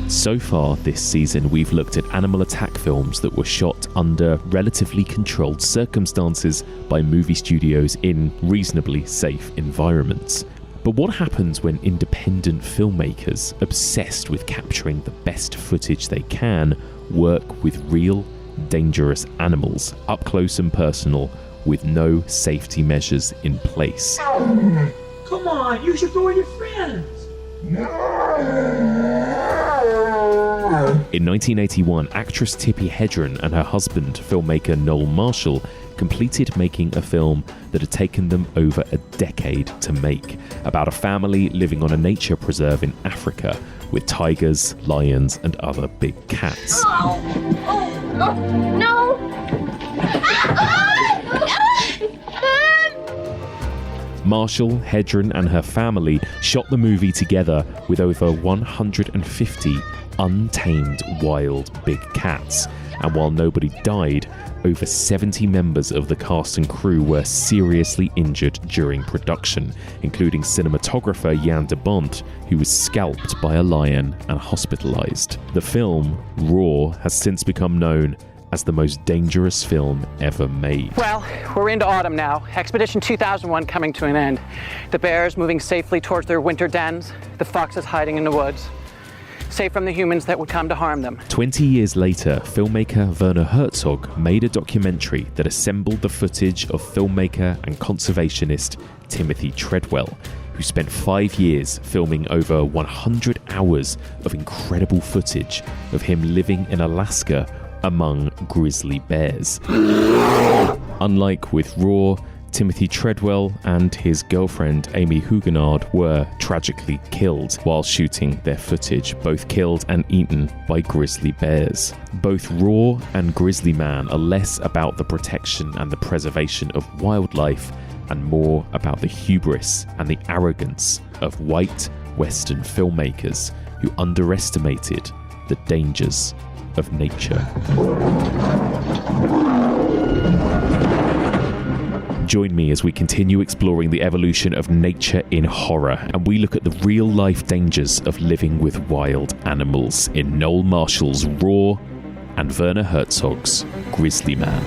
So far this season, we've looked at animal attack films that were shot under relatively controlled circumstances by movie studios in reasonably safe environments. But what happens when independent filmmakers, obsessed with capturing the best footage they can, work with real, dangerous animals, up close and personal, with no safety measures in place? Come on, you should go with your friends. In 1981, actress Tippi Hedren and her husband, filmmaker Noel Marshall, completed making a film that had taken them over a decade to make, about a family living on a nature preserve in Africa with tigers, lions, and other big cats. No! Marshall, Hedren, and her family shot the movie together with over 150 untamed wild big cats. And while nobody died, over 70 members of the cast and crew were seriously injured during production, including cinematographer Jan de Bont, who was scalped by a lion and hospitalized. The film, Raw, has since become known as the most dangerous film ever made. Well, we're into autumn now. Expedition 2001 coming to an end. The bears moving safely towards their winter dens. The foxes hiding in the woods, safe from the humans that would come to harm them. 20 years later, filmmaker Werner Herzog made a documentary that assembled the footage of filmmaker and conservationist Timothy Treadwell, who spent 5 years filming over 100 hours of incredible footage of him living in Alaska among grizzly bears. Unlike with Raw, Timothy Treadwell and his girlfriend Amy Huguenard were tragically killed while shooting their footage, both killed and eaten by grizzly bears. Both Raw and Grizzly Man are less about the protection and the preservation of wildlife and more about the hubris and the arrogance of white Western filmmakers who underestimated the dangers of nature. Join me as we continue exploring the evolution of nature in horror, and we look at the real-life dangers of living with wild animals in Noel Marshall's Raw and Werner Herzog's Grizzly Man.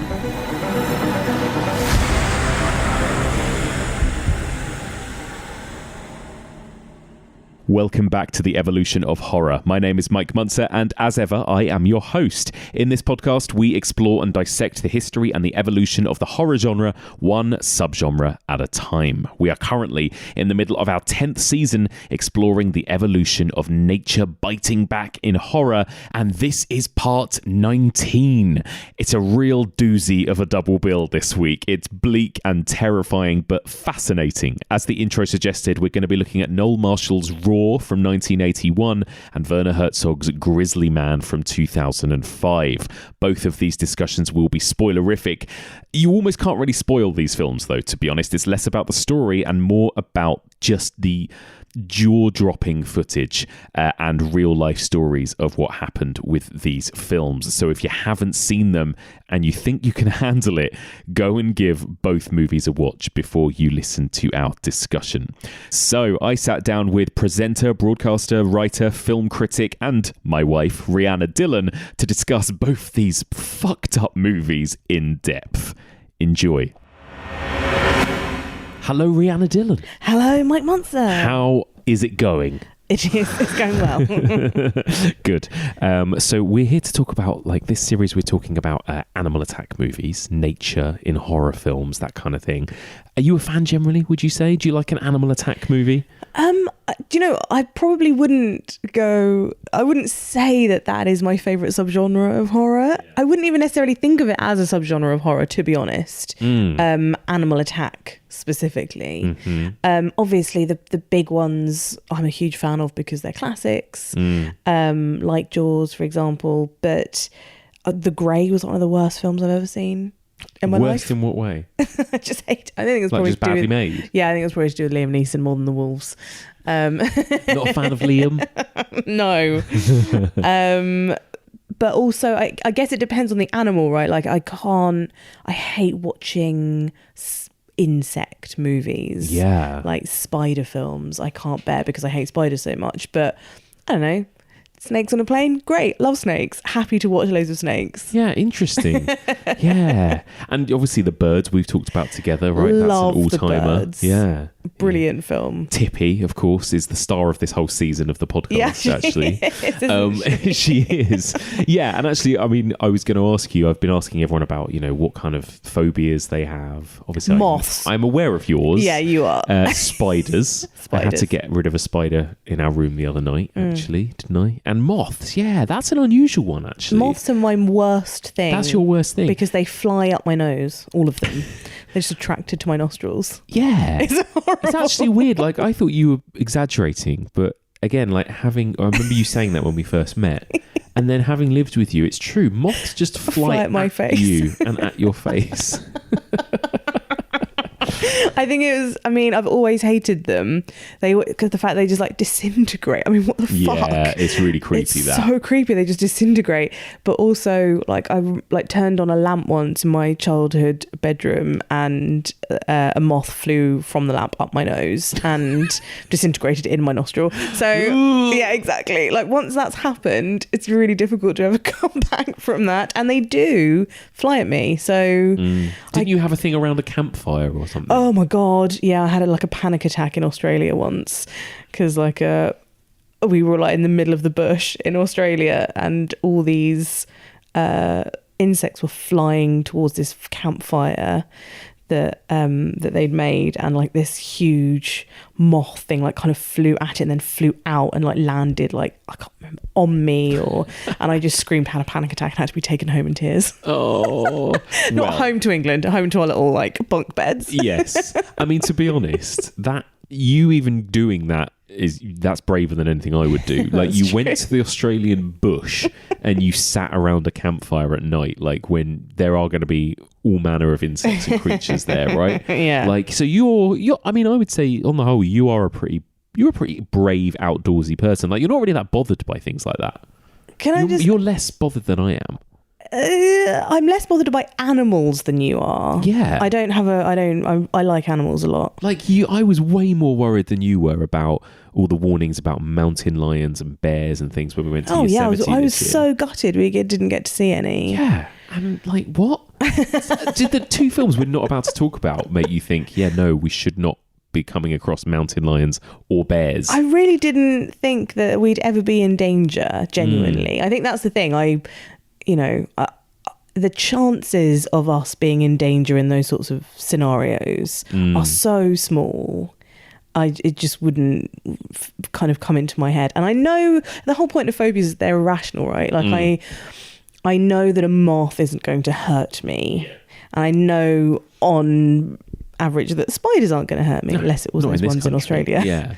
Welcome back to the evolution of horror. My name is Mike Muncer, and as ever, I am your host. In this podcast, we explore and dissect the history and the evolution of the horror genre, one subgenre at a time. We are currently in the middle of our 10th season, exploring the evolution of nature biting back in horror, and this is part 19. It's a real doozy of a double bill this week. It's bleak and terrifying, but fascinating. As the intro suggested, we're going to be looking at Noel Marshall's Raw from 1981 and Werner Herzog's Grizzly Man from 2005. Both of these discussions will be spoilerific. You almost can't really spoil these films, though, to be honest. It's less about the story and more about just the jaw-dropping footage and real-life stories of what happened with these films. So if you haven't seen them and you think you can handle it, go and give both movies a watch before you listen to our discussion. So I sat down with presenter, broadcaster, writer, film critic, and my wife, Rhianna Dhillon, to discuss both these fucked up movies in depth. Enjoy. Hello, Rhianna Dhillon. Hello, Mike Muncer. How is it going? It's going well. Good. So we're here to talk about, like, this series. We're talking about animal attack movies, nature in horror films, that kind of thing. Are you a fan generally, would you say? Do you like an animal attack movie? Do you know, I probably wouldn't say that is my favourite subgenre of horror. Yeah. I wouldn't even necessarily think of it as a subgenre of horror, to be honest. Animal attack specifically. Mm-hmm. Obviously, the big ones I'm a huge fan of because they're classics, like Jaws, for example. But The Grey was one of the worst films I've ever seen. Worst in what way? I just hate. I think it's like probably just badly made. Yeah, I think it's probably to do with Liam Neeson more than The Wolves. Not a fan of Liam? No. but also I guess it depends on the animal, right? Like I hate watching insect movies. Yeah. Like spider films. I can't bear because I hate spiders so much. But I don't know. Snakes on a plane? Great. Love snakes. Happy to watch loads of snakes. Yeah, interesting. Yeah. And obviously the birds we've talked about together, right? Love That's an all-timer. The Birds. Yeah. Brilliant film. Tippy, of course, is the star of this whole season of the podcast, actually. She is. Yeah, and actually, I mean, I was going to ask you, I've been asking everyone about, what kind of phobias they have. Obviously, moths. I'm aware of yours. Yeah, you are. Spiders. I had to get rid of a spider in our room the other night, actually, didn't I? And moths, yeah, that's an unusual one, actually. Moths are my worst thing. That's your worst thing? Because they fly up my nose, all of them. They're just attracted to my nostrils. Yeah. It's horrible. It's actually weird. Like, I thought you were exaggerating, but again, like I remember you saying that when we first met, and then having lived with you, it's true. Moths just fly at my face. You and at your face. I think I've always hated them. Because the fact they just like disintegrate. I mean, what the fuck? Yeah, it's really creepy. It's so creepy. They just disintegrate. But also, like, I like turned on a lamp once in my childhood bedroom, and a moth flew from the lamp up my nose and disintegrated in my nostril. So yeah, exactly. Like, once that's happened, it's really difficult to ever come back from that. And they do fly at me. So didn't you have a thing around a campfire or something? Oh my god, yeah, I had a panic attack in Australia once because we were like in the middle of the bush in Australia, and all these insects were flying towards this campfire that they'd made, and like this huge moth thing like kind of flew at it and then flew out and like landed like, I can't remember, on me, and I just screamed, had a panic attack, and had to be taken home in tears. Oh. Not home to England, home to our little like bunk beds. Yes. I mean, to be honest, that you even doing that's braver than anything I would do. Like, you went to the Australian bush and you sat around a campfire at night, like when there are going to be all manner of insects and creatures there, right? Yeah. Like, so you're I mean, I would say on the whole you're a pretty brave, outdoorsy person. Like, you're not really that bothered by things like that. You're less bothered than I am. I'm less bothered by animals than you are. Yeah. I like animals a lot. Like I was way more worried than you were about all the warnings about mountain lions and bears and things when we went to Yosemite. I was so gutted we didn't get to see any. Yeah. And like, what? Did the two films we're not about to talk about make you think, yeah, no, we should not be coming across mountain lions or bears? I really didn't think that we'd ever be in danger, genuinely. I think that's the thing. The chances of us being in danger in those sorts of scenarios are so small. It just wouldn't kind of come into my head. And I know the whole point of phobias is they're irrational, right? Like I know that a moth isn't going to hurt me. And I know on average that spiders aren't going to hurt me, unless it was those ones in Australia. Yeah.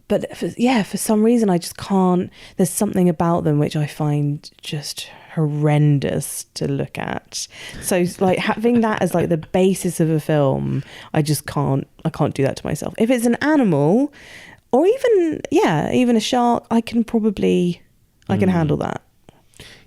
But for some reason, I just can't. There's something about them which I find just horrendous to look at. So like having that as like the basis of a film, I can't do that to myself. If it's an animal, or even a shark, I can handle that.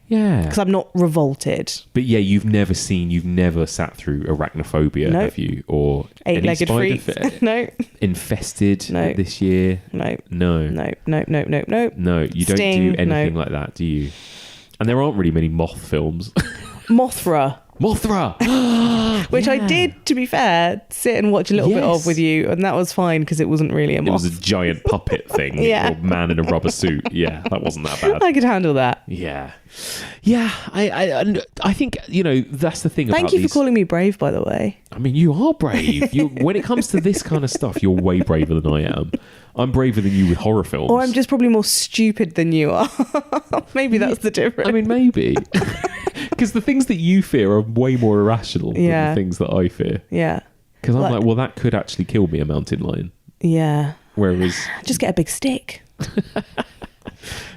Yeah. Because I'm not revolted. But yeah, you've never sat through arachnophobia, have you? Or eight-legged freaks? No. Infested this year? No. No, you don't do anything like that, do you? And there aren't really many moth films. Mothra. Which Yeah. I did, to be fair, sit and watch a little bit of with you, and that was fine because it wasn't really a moth. It was a giant puppet thing. Yeah. Or man in a rubber suit. Yeah, that wasn't that bad. I could handle that. Yeah. I think, that's the thing about Thank you for calling me brave, by the way. I mean, you are brave. When it comes to this kind of stuff, you're way braver than I am. I'm braver than you with horror films. Or I'm just probably more stupid than you are. Maybe that's the difference. I mean, maybe. Because the things that you fear are way more irrational than the things that I fear. Yeah. Because I'm like, well, that could actually kill me, a mountain lion. Yeah. Whereas... Just get a big stick.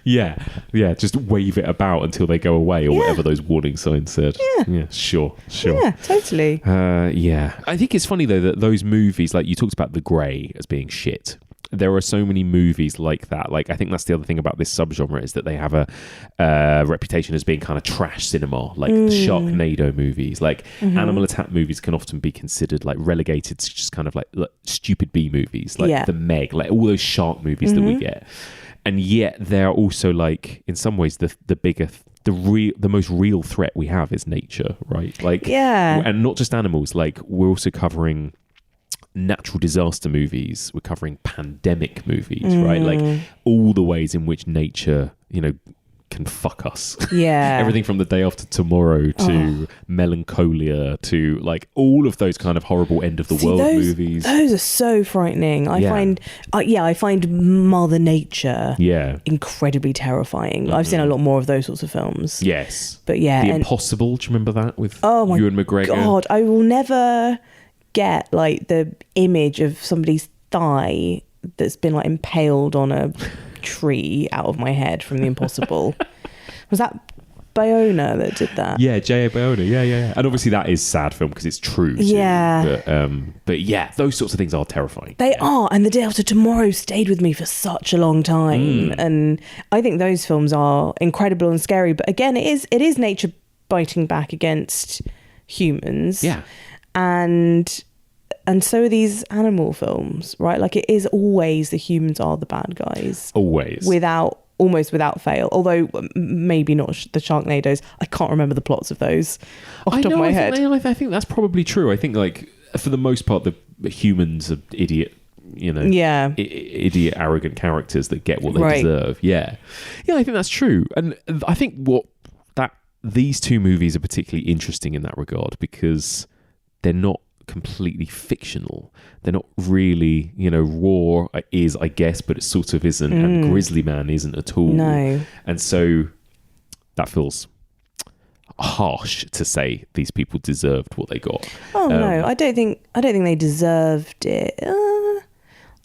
Yeah, just wave it about until they go away, or whatever those warning signs said. Yeah, sure. Yeah, totally. I think it's funny though that those movies, like you talked about The Grey as being shit. there are so many movies like that. Like, I think that's the other thing about this subgenre, is that they have a reputation as being kind of trash cinema, like the Sharknado movies. Like, animal attack movies can often be considered like relegated to just kind of like stupid B movies, like The Meg, like all those shark movies that we get. And yet they're also, like, in some ways the bigger the most real threat we have is nature, right? Like, and not just animals. Like, we're also covering natural disaster movies, we're covering pandemic movies, right? Like, all the ways in which nature, you know, can fuck us. Everything from The Day After Tomorrow to Melancholia to, like, all of those kind of horrible end of the world movies. Those are so frightening. I find Mother Nature incredibly terrifying. I've seen a lot more of those sorts of films. Yes. But yeah. The Impossible, do you remember that with Ewan McGregor? God, I will never get, like, the image of somebody's thigh that's been, like, impaled on a tree out of my head from The Impossible. Was that Bayona that did that? Yeah, J.A. Bayona. Yeah. And obviously that is sad film because it's true. But yeah, those sorts of things are terrifying. They are. And The Day After Tomorrow stayed with me for such a long time. And I think those films are incredible and scary. But again, it is nature biting back against humans. Yeah. And so are these animal films, right? Like, it is always the humans are the bad guys. Always. Almost without fail. Although maybe not the Sharknadoes. I can't remember the plots of those off the top of my head. I think that's probably true. I think, like, for the most part, the humans are idiot, you know, idiot, arrogant characters that get what they deserve. Yeah, I think that's true. And I think these two movies are particularly interesting in that regard because they're not completely fictional. They're not really, you know, Raw is, I guess, but it sort of isn't, and Grizzly Man isn't at all. No. And so that feels harsh to say these people deserved what they got. Oh no, I don't think they deserved it.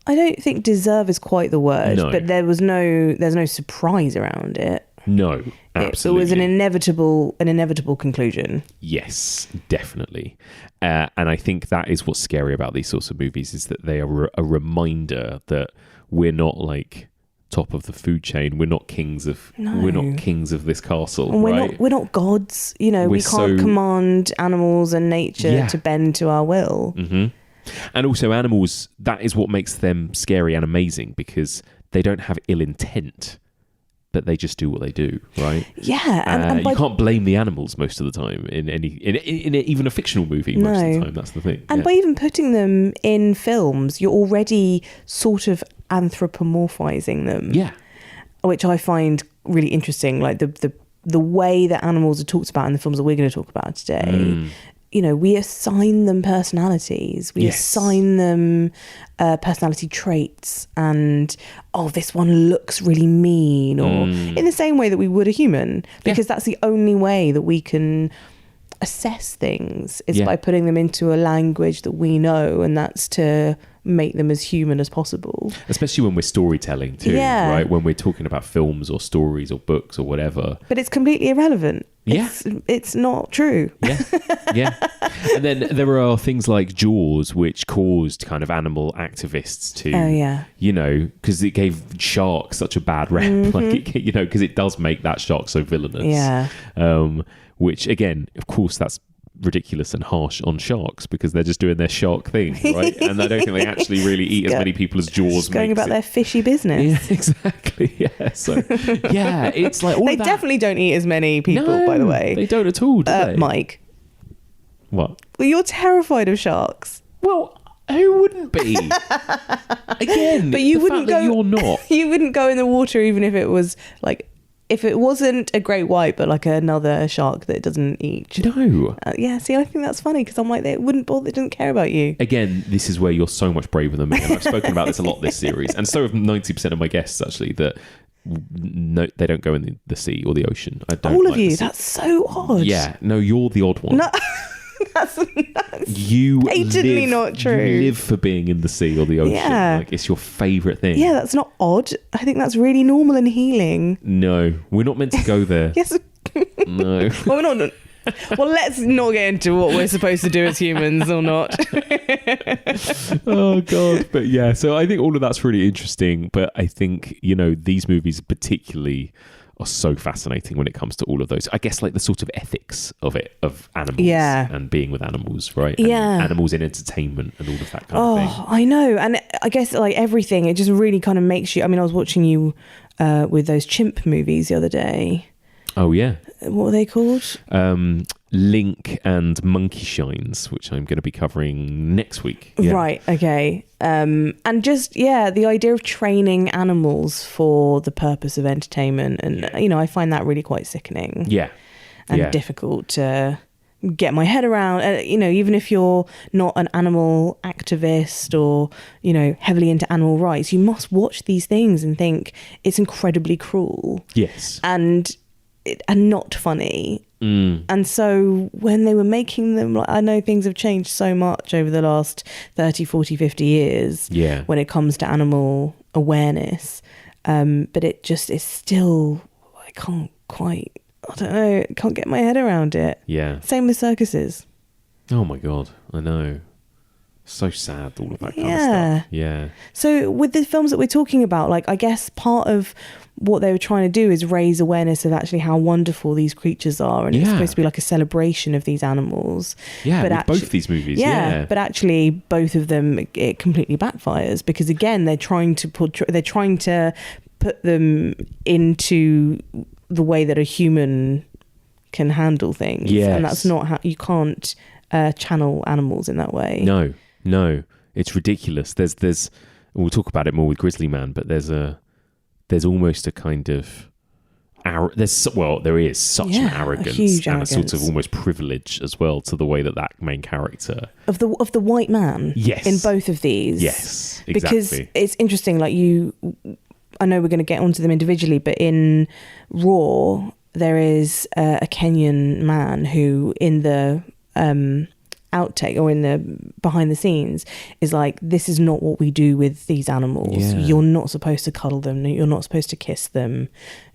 I don't think deserve is quite the word, but there's no surprise around it. No, absolutely. It was an inevitable conclusion. Yes, definitely. And I think that is what's scary about these sorts of movies, is that they are a reminder that we're not, like, top of the food chain. We're not kings of this castle, and right? We're not gods. You know, we can't command animals and nature to bend to our will. Mm-hmm. And also animals, that is what makes them scary and amazing, because they don't have ill intent, but they just do what they do, right? Yeah, and you can't blame the animals most of the time in even a fictional movie. Most of the time, that's the thing. And by even putting them in films, you're already sort of anthropomorphizing them. Yeah, which I find really interesting. Like the way that animals are talked about in the films that we're going to talk about today. You know, we assign them personalities. We assign them personality traits, and this one looks really mean, or in the same way that we would a human, because that's the only way that we can assess things is by putting them into a language that we know, and that's to make them as human as possible. Especially when we're storytelling too, right? When we're talking about films or stories or books or whatever. But it's completely irrelevant. It's not true. Yeah. And then there are things like Jaws, which caused kind of animal activists to, you know, because it gave sharks such a bad rep, like, you know, because it does make that shark so villainous. Yeah. Which, again, of course, that's ridiculous and harsh on sharks because they're just doing their shark thing, right? And I don't think they actually really eat as many people as Jaws makes. Going about their fishy business. Yeah, exactly. Yeah. So, yeah, it's like all they definitely don't eat as many people, by the way. They don't at all, do they? Mike. What? Well, you're terrified of sharks. Well, who wouldn't be? Again, but you wouldn't go. You're not. You wouldn't go in the water even if it was like. If it wasn't a great white, but like another shark that doesn't eat. No. See, I think that's funny because I'm like, they wouldn't bother, they didn't care about you. Again, this is where you're so much braver than me. And I've spoken about this a lot this series. And so have 90% of my guests, actually, that no, they don't go in the sea or the ocean. I don't. All of you, that's so odd. Yeah, no, you're the odd one. No. That's you patently not true. You live for being in the sea or the ocean. Yeah. Like, it's your favourite thing. Yeah, that's not odd. I think that's really normal and healing. No, we're not meant to go there. Yes. No. Well, we're not Well, let's not get into what we're supposed to do as humans or not. Oh God. But yeah, so I think all of that's really interesting. But I think, these movies particularly are so fascinating when it comes to all of those. I guess like the sort of ethics of it, of animals and being with animals, right? And animals in entertainment and all of that kind of thing. Oh, I know. And I guess like everything, it just really kind of makes you, I was watching you with those chimp movies the other day. Oh yeah. What were they called? Link and Monkey Shines, which I'm going to be covering next week. Yeah. Right, okay. And just, the idea of training animals for the purpose of entertainment. And, I find that really quite sickening. Yeah. And difficult to get my head around. Even if you're not an animal activist or, heavily into animal rights, you must watch these things and think it's incredibly cruel. Yes. And not funny. And so when they were making them, I know things have changed so much over the last 30, 40, 50 years when it comes to animal awareness. But it just is still, I can't get my head around it. Yeah. Same with circuses. Oh my God, I know. So sad, all of that kind of stuff. Yeah. So with the films that we're talking about, I guess part of what they were trying to do is raise awareness of actually how wonderful these creatures are, and it's supposed to be like a celebration of these animals. Yeah, with both these movies. But actually, both of them, it completely backfires because again, they're trying to put them into the way that a human can handle things, and that's not how you can't channel animals in that way. No, it's ridiculous. There's we'll talk about it more with Grizzly Man, but there's almost a kind of there is such an arrogance and a sort of almost privilege as well to the way that main character of the white man in both of these. Yes, exactly. Because it's interesting, I know we're going to get onto them individually, but in Raw there is a Kenyan man who in the outtake or in the behind the scenes is like, this is not what we do with these animals. You're not supposed to cuddle them, you're not supposed to kiss them,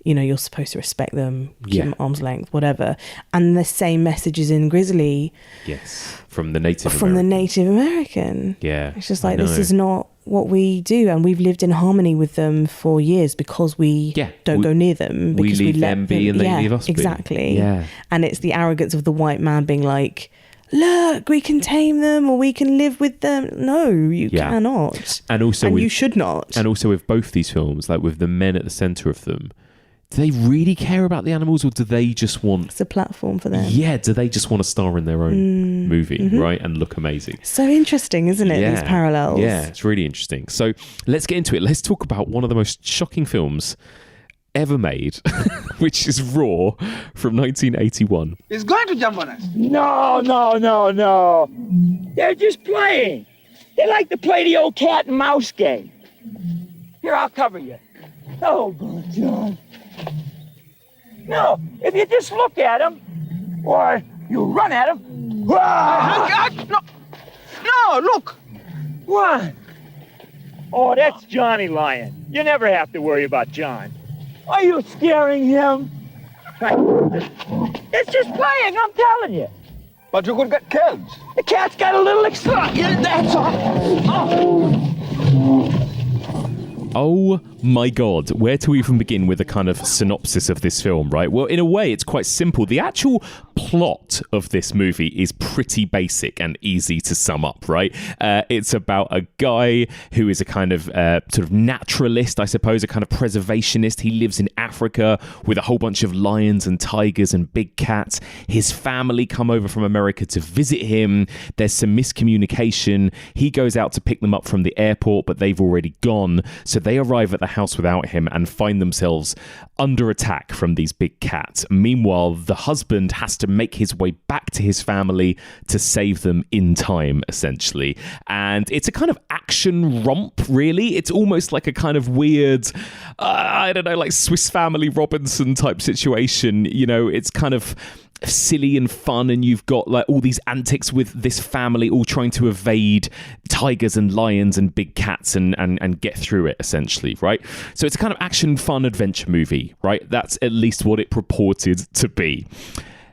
you're supposed to respect them, keep them at arm's length, whatever. And the same message is in Grizzly, from the Native American. It's just like, this is not what we do, and we've lived in harmony with them for years because we don't go near them, because we leave them be and they leave us be. And it's the arrogance of the white man being like, look, we can tame them or we can live with them. No, you cannot. And you should not. And also with both these films, like with the men at the centre of them, do they really care about the animals, or do they just want... It's a platform for them. Yeah, do they just want to star in their own movie, right? And look amazing. So interesting, isn't it, these parallels? Yeah, it's really interesting. So let's get into it. Let's talk about one of the most shocking films ever made, which is Raw from 1981. He's going to jump on us. No. They're just playing. They like to play the old cat and mouse game. Here, I'll cover you. Oh, God, John. No, if you just look at him, or you run at him. No, look. What? Oh, that's Johnny lying. You never have to worry about John. Are you scaring him? It's just playing, I'm telling you. But you could get killed. The cat's got a little excited, that's all. Oh my God, where to even begin with a kind of synopsis of this film, right? Well, in a way, it's quite simple. The actual plot of this movie is pretty basic and easy to sum up, right? It's about a guy who is a kind of sort of naturalist, I suppose, a kind of preservationist. He lives in Africa with a whole bunch of lions and tigers and big cats. His family come over from America to visit him. There's some miscommunication. He goes out to pick them up from the airport, but they've already gone. So they arrive at the house without him and find themselves under attack from these big cats. Meanwhile, the husband has to make his way back to his family to save them in time, essentially. And it's a kind of action romp, really. It's almost like a kind of weird, I don't know, like Swiss Family Robinson type situation. It's kind of silly and fun, and you've got like all these antics with this family all trying to evade tigers and lions and big cats and get through it, essentially, right? So it's a kind of action fun adventure movie, right? That's at least what it purported to be.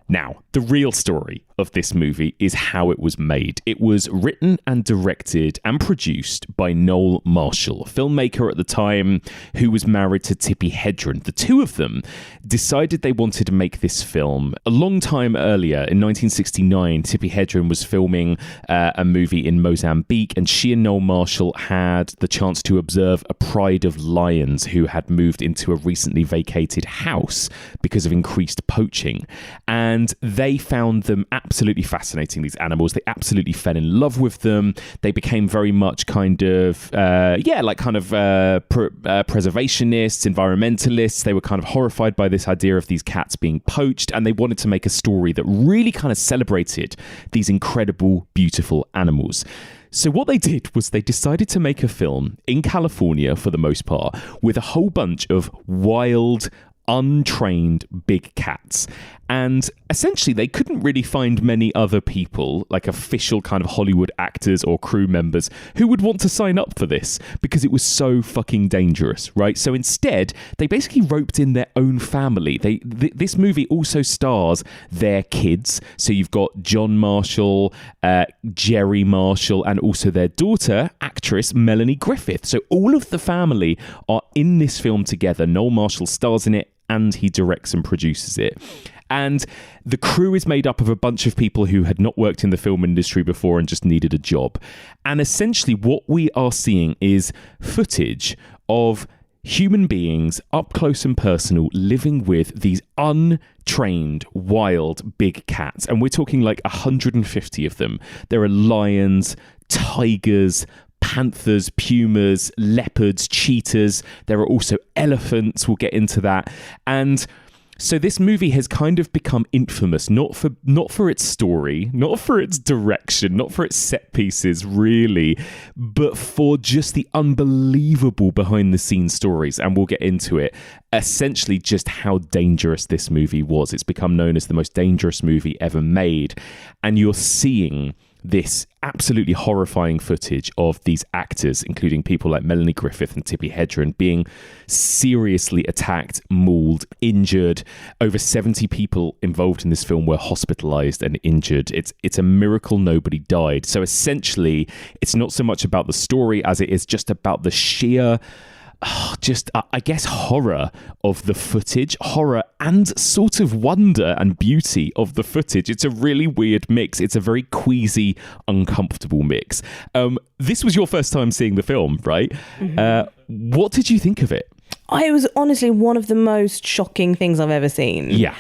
Now, the real story of this movie is how it was made. It was written and directed and produced by Noel Marshall, a filmmaker at the time who was married to Tippi Hedren. The two of them decided they wanted to make this film. A long time earlier, in 1969, Tippi Hedren was filming a movie in Mozambique, and she and Noel Marshall had the chance to observe a pride of lions who had moved into a recently vacated house because of increased poaching. And they found them absolutely fascinating, these animals. They absolutely fell in love with them. They became very much preservationists, environmentalists. They were kind of horrified by this idea of these cats being poached, and they wanted to make a story that really kind of celebrated these incredible, beautiful animals. So what they did was they decided to make a film in California, for the most part, with a whole bunch of wild, untrained big cats. And essentially, they couldn't really find many other people, like official kind of Hollywood actors or crew members, who would want to sign up for this because it was so fucking dangerous, right? So instead, they basically roped in their own family. This movie also stars their kids. So you've got John Marshall, Jerry Marshall, and also their daughter, actress Melanie Griffith. So all of the family are in this film together. Noel Marshall stars in it, and he directs and produces it. And the crew is made up of a bunch of people who had not worked in the film industry before and just needed a job. And essentially what we are seeing is footage of human beings up close and personal living with these untrained, wild, big cats. And we're talking like 150 of them. There are lions, tigers, panthers, pumas, leopards, cheetahs. There are also elephants. We'll get into that. And so this movie has kind of become infamous, not for its story, not for its direction, not for its set pieces, really, but for just the unbelievable behind-the-scenes stories. And we'll get into it. Essentially, just how dangerous this movie was. It's become known as the most dangerous movie ever made. And you're seeing this absolutely horrifying footage of these actors, including people like Melanie Griffith and Tippi Hedren, being seriously attacked, mauled, injured. Over 70 people involved in this film were hospitalized and injured. It's a miracle nobody died. So essentially, it's not so much about the story as it is just about the sheer I guess, horror of the footage, horror and sort of wonder and beauty of the footage. It's a really weird mix. It's a very queasy, uncomfortable mix. This was your first time seeing the film, right? Mm-hmm. What did you think of it? It was honestly one of the most shocking things I've ever seen. Yeah.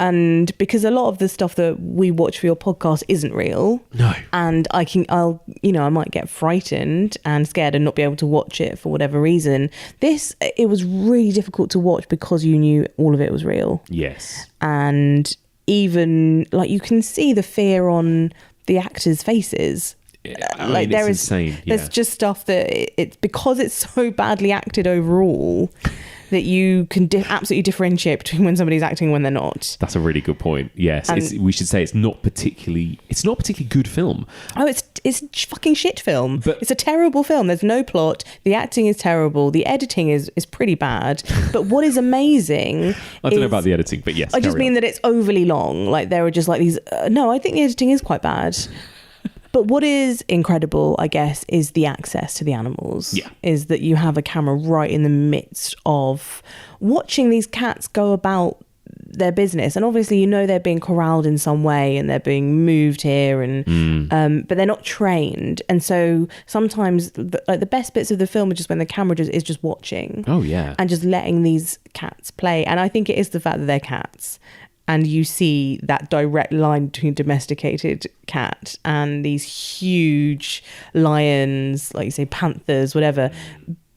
And because a lot of the stuff that we watch for your podcast isn't real. No. And I might get frightened and scared and not be able to watch it for whatever reason. It was really difficult to watch because you knew all of it was real. Yes. And even, like, you can see the fear on the actors' faces. It's insane. Yeah. There's just stuff that it's because it's so badly acted overall that you can absolutely differentiate between when somebody's acting and when they're not. That's a really good point. Yes, we should say it's not particularly good film. Oh, it's fucking shit film. But it's a terrible film. There's no plot. The acting is terrible. The editing is pretty bad. But what is amazing I don't know about the editing, but yes. I just mean that it's overly long. Like there are just like these. No, I think the editing is quite bad. But what is incredible, I guess, is the access to the animals. Yeah. Is that you have a camera right in the midst of watching these cats go about their business. And obviously, they're being corralled in some way and they're being moved here, and but they're not trained. And so sometimes the best bits of the film are just when the camera is just watching. Oh, yeah. And just letting these cats play. And I think it is the fact that they're cats. And you see that direct line between domesticated cat and these huge lions, like you say, panthers, whatever,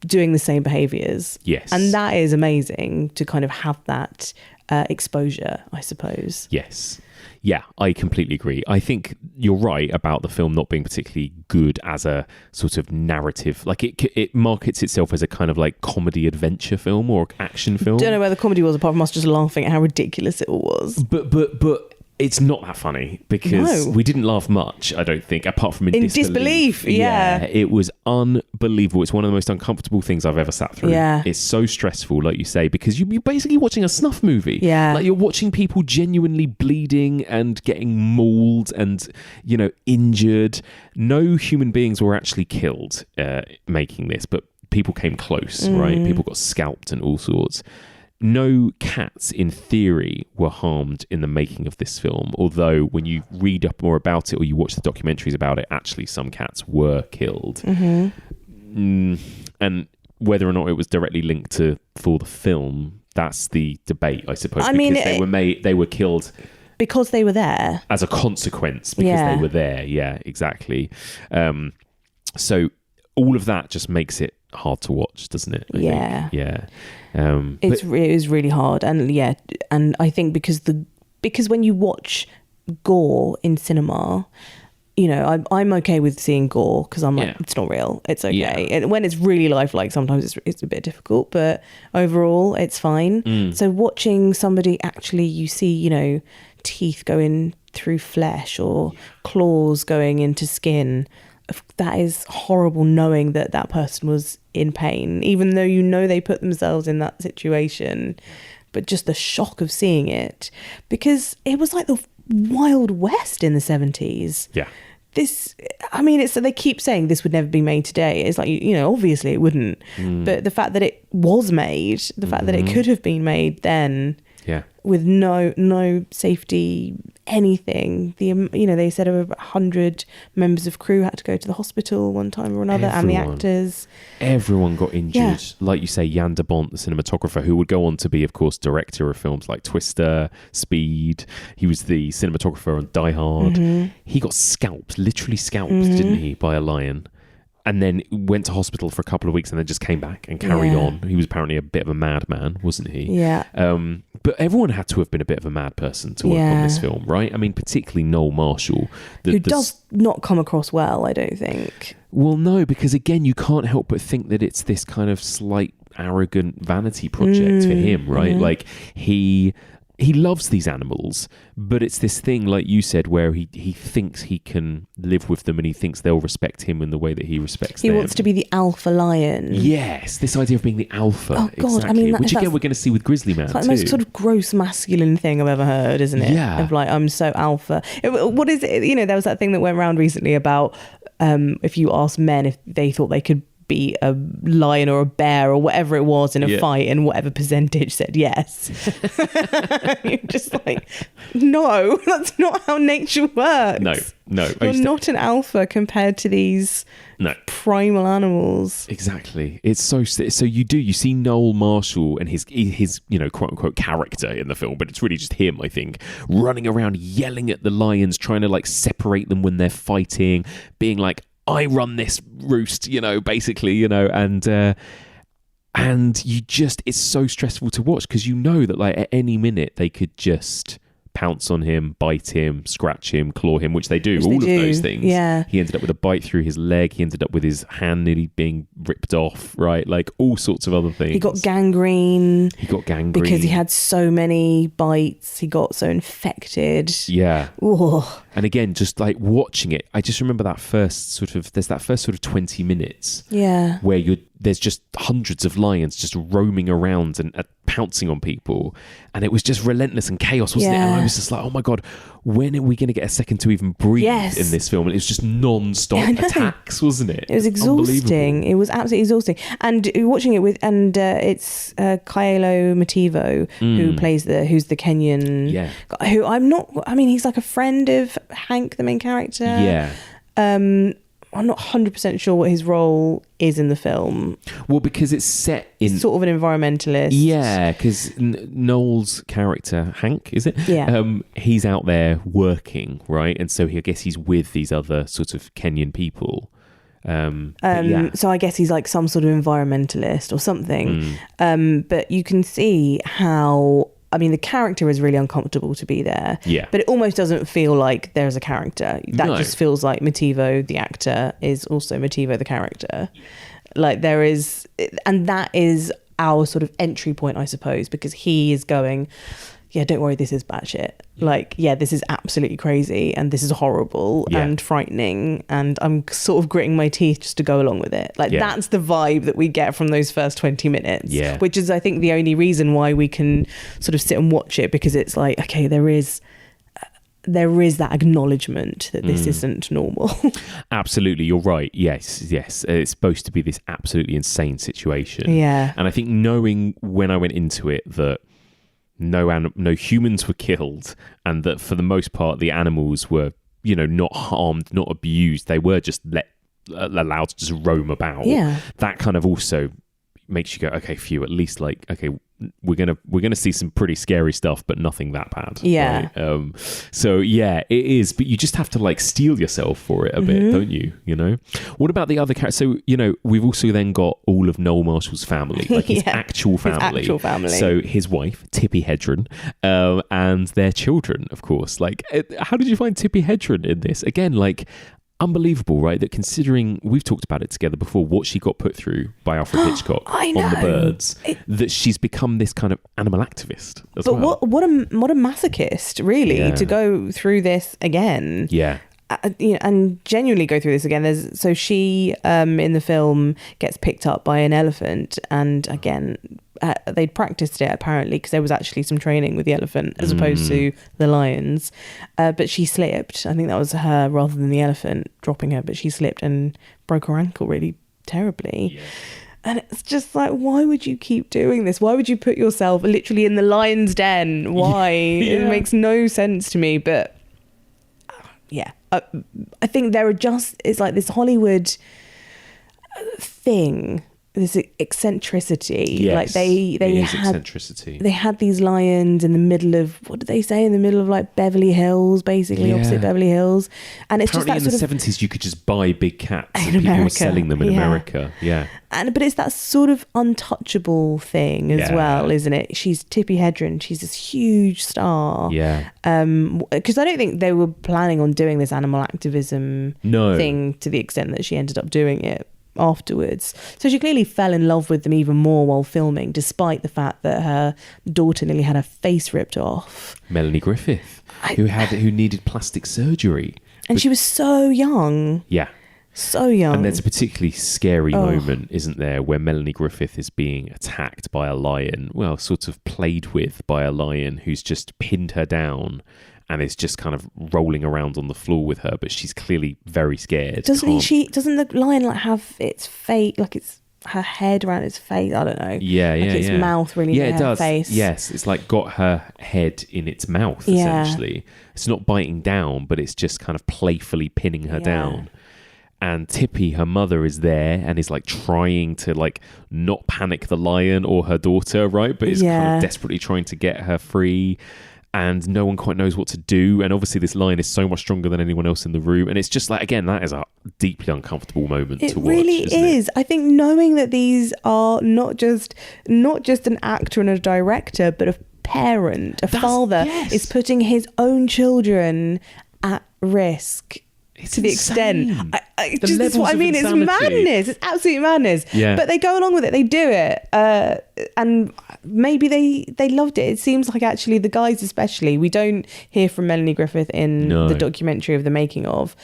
doing the same behaviors. Yes. And that is amazing to kind of have that exposure, I suppose. Yes. Yeah, I completely agree. I think you're right about the film not being particularly good as a sort of narrative. Like it markets itself as a kind of like comedy adventure film or action film. Don't know where the comedy was apart from us just laughing at how ridiculous it all was. But It's not that funny because we didn't laugh much, I don't think, apart from in disbelief. Yeah. It was unbelievable. It's one of the most uncomfortable things I've ever sat through. Yeah. It's so stressful, like you say, because you're basically watching a snuff movie. Yeah. Like you're watching people genuinely bleeding and getting mauled and, you know, injured. No human beings were actually killed making this, but people came close, right? People got scalped and all sorts. No cats, in theory, were harmed in the making of this film, although when you read up more about it or you watch the documentaries about it, actually some cats were killed. And whether or not it was directly linked for the film, that's the debate, I suppose. They were killed because they were there as a consequence, because they were there. Yeah, exactly. So all of that just makes it hard to watch, doesn't it? I think. Yeah. It is really hard, and I think because when you watch gore in cinema, you know, I'm okay with seeing gore because I'm like, it's not real, it's okay. And when it's really lifelike, sometimes it's a bit difficult, but overall it's fine. So watching somebody actually, you see, you know, teeth going through flesh or claws going into skin, that is horrible, knowing that person was in pain, even though you know they put themselves in that situation. But just the shock of seeing it, because it was like the Wild West in the 70s. Yeah. They keep saying this would never be made today. It's like, you know, obviously it wouldn't. But the fact that it was made, the fact that it could have been made then, with no safety, anything. They said over 100 members of crew had to go to the hospital one time or another, and the actors. Everyone got injured. Yeah. Like you say, Jan de Bont, the cinematographer, who would go on to be, of course, director of films like Twister, Speed. He was the cinematographer on Die Hard. He got literally scalped, didn't he, by a lion? And then went to hospital for a couple of weeks and then just came back and carried on. He was apparently a bit of a madman, wasn't he? Yeah. But everyone had to have been a bit of a mad person to work on this film, right? I mean, particularly Noel Marshall. Who does not come across well, I don't think. Well, no, because again, you can't help but think that it's this kind of slight, arrogant vanity project for him, right? Like, he loves these animals, but it's this thing, like you said, where he thinks he can live with them and he thinks they'll respect him in the way that he respects them. He wants to be the alpha lion. Yes, this idea of being the alpha. Oh, God. Exactly. I mean, which again, we're going to see with GRIZZLY Man, it's like the most sort of gross masculine thing I've ever heard, isn't it? Yeah. Of like, I'm so alpha. What is it? You know, there was that thing that went around recently about if you ask men if they thought they could be a lion or a bear or whatever it was in a fight, and whatever percentage said yes. You're just like, no, that's not how nature works. No. You're not an alpha compared to these primal animals. Exactly. It's so you see Noel Marshall and his you know, quote unquote character in the film, but it's really just him, I think, running around yelling at the lions, trying to like separate them when they're fighting, being like, I run this roost, you know, basically, you know, and you just, it's so stressful to watch because you know that like at any minute they could just pounce on him, bite him, scratch him, claw him, which they do, of those things. Yeah. He ended up with a bite through his leg. He ended up with his hand nearly being ripped off, right? Like all sorts of other things. He got gangrene. Because he had so many bites. He got so infected. Yeah. Ooh. And again, just like watching it, I just remember there's that first sort of 20 minutes. Yeah. Where there's just hundreds of lions just roaming around and pouncing on people. And it was just relentless and chaos, wasn't it? And I was just like, oh my God, when are we going to get a second to even breathe in this film? And it was just non-stop attacks, wasn't it? It was exhausting. It was absolutely exhausting. And watching it it's Kylo Mativo who plays who's the Kenyan guy, who he's like a friend of Hank, the main character. Yeah. I'm not 100% sure what his role is in the film. Well, because it's set in... sort of an environmentalist. Yeah, because Noel's character, Hank, is it? Yeah. He's out there working, right? And so I guess he's with these other sort of Kenyan people. So I guess he's like some sort of environmentalist or something. But you can see how... I mean, the character is really uncomfortable to be there. Yeah. But it almost doesn't feel like there's a character. That just feels like Mativo, the actor, is also Mativo, the character. Like there is... And that is our sort of entry point, I suppose, because he is going... yeah, don't worry, this is batshit. Like, yeah, this is absolutely crazy and this is horrible and frightening, and I'm sort of gritting my teeth just to go along with it. Like, that's the vibe that we get from those first 20 minutes, which is, I think, the only reason why we can sort of sit and watch it, because it's like, okay, there is that acknowledgement that this isn't normal. Absolutely, you're right. Yes. It's supposed to be this absolutely insane situation. Yeah. And I think knowing when I went into it that no humans were killed, and that for the most part the animals were, you know, not harmed, not abused. They were just allowed to just roam about. Yeah. That kind of also makes you go, okay, phew, at least like, okay, we're gonna see some pretty scary stuff, but nothing that bad. Yeah. Right? So yeah, it is, but you just have to like steel yourself for it a bit, don't you? You know. What about the other characters? So, you know, we've also then got all of Noel Marshall's family, like his actual family. So his wife, Tippi Hedren, and their children, of course. Like, how did you find Tippi Hedren in this? Again, like, unbelievable, right? That considering we've talked about it together before, what she got put through by Alfred Hitchcock on The Birds, that she's become this kind of animal activist as well. But what a masochist, really, to go through this again. Yeah. You know, and genuinely go through this again. So she in the film gets picked up by an elephant, and again they'd practiced it apparently, because there was actually some training with the elephant as opposed to the lions, but she slipped. I think that was her rather than the elephant dropping her, but she slipped and broke her ankle really terribly. And it's just like, why would you keep doing this? Why would you put yourself literally in the lion's den? Why? It makes no sense to me. But I think it's like this Hollywood thing, this eccentricity. Yes, like they had eccentricity. They had these lions in the middle of, what did they say, in the middle of like Beverly Hills, basically opposite Beverly Hills. And it's apparently just that in the 70s you could just buy big cats and in people America, were selling them in America. But it's that sort of untouchable thing as well, isn't it? She's Tippi Hedren. She's this huge star. Yeah. Because I don't think they were planning on doing this animal activism thing to the extent that she ended up doing it afterwards. So she clearly fell in love with them even more while filming, despite the fact that her daughter nearly had her face ripped off. Melanie Griffith, who needed plastic surgery. And she was so young. Yeah. So young. And there's a particularly scary moment, isn't there, where Melanie Griffith is being attacked by a lion, well, sort of played with by a lion who's just pinned her down and is just kind of rolling around on the floor with her, but she's clearly very scared. Doesn't the lion like have its face, like it's her head around its face? I don't know. Its mouth really near it does. Her face. Yes, it's like got her head in its mouth, essentially. It's not biting down, but it's just kind of playfully pinning her down. And Tippi, her mother, is there and is like trying to like not panic the lion or her daughter, right? But is kind of desperately trying to get her free. And no one quite knows what to do. And obviously this lion is so much stronger than anyone else in the room. And it's just like, again, that is a deeply uncomfortable moment to watch. It really is. I think knowing that these are not just an actor and a director, but a parent, a father, is putting his own children at risk. It's to the insane. Extent just that's what I mean. It's madness. It's absolute madness. But they go along with it. They do it, and maybe they loved it. It seems like actually the guys, especially, we don't hear from Melanie Griffith in the documentary of the making of.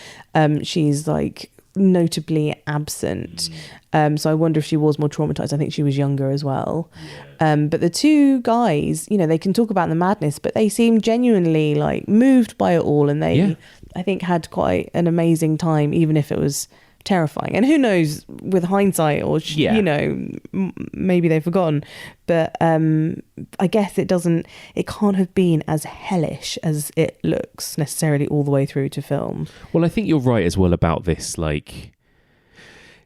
She's like notably absent. So I wonder if she was more traumatized. I think she was younger as well. But the two guys, you know, they can talk about the madness, but they seem genuinely like moved by it all, and they I think had quite an amazing time, even if it was terrifying. And who knows, with hindsight, or you know, maybe they've forgotten, but I guess it can't have been as hellish as it looks necessarily all the way through to film. Well, I think you're right as well about this, like,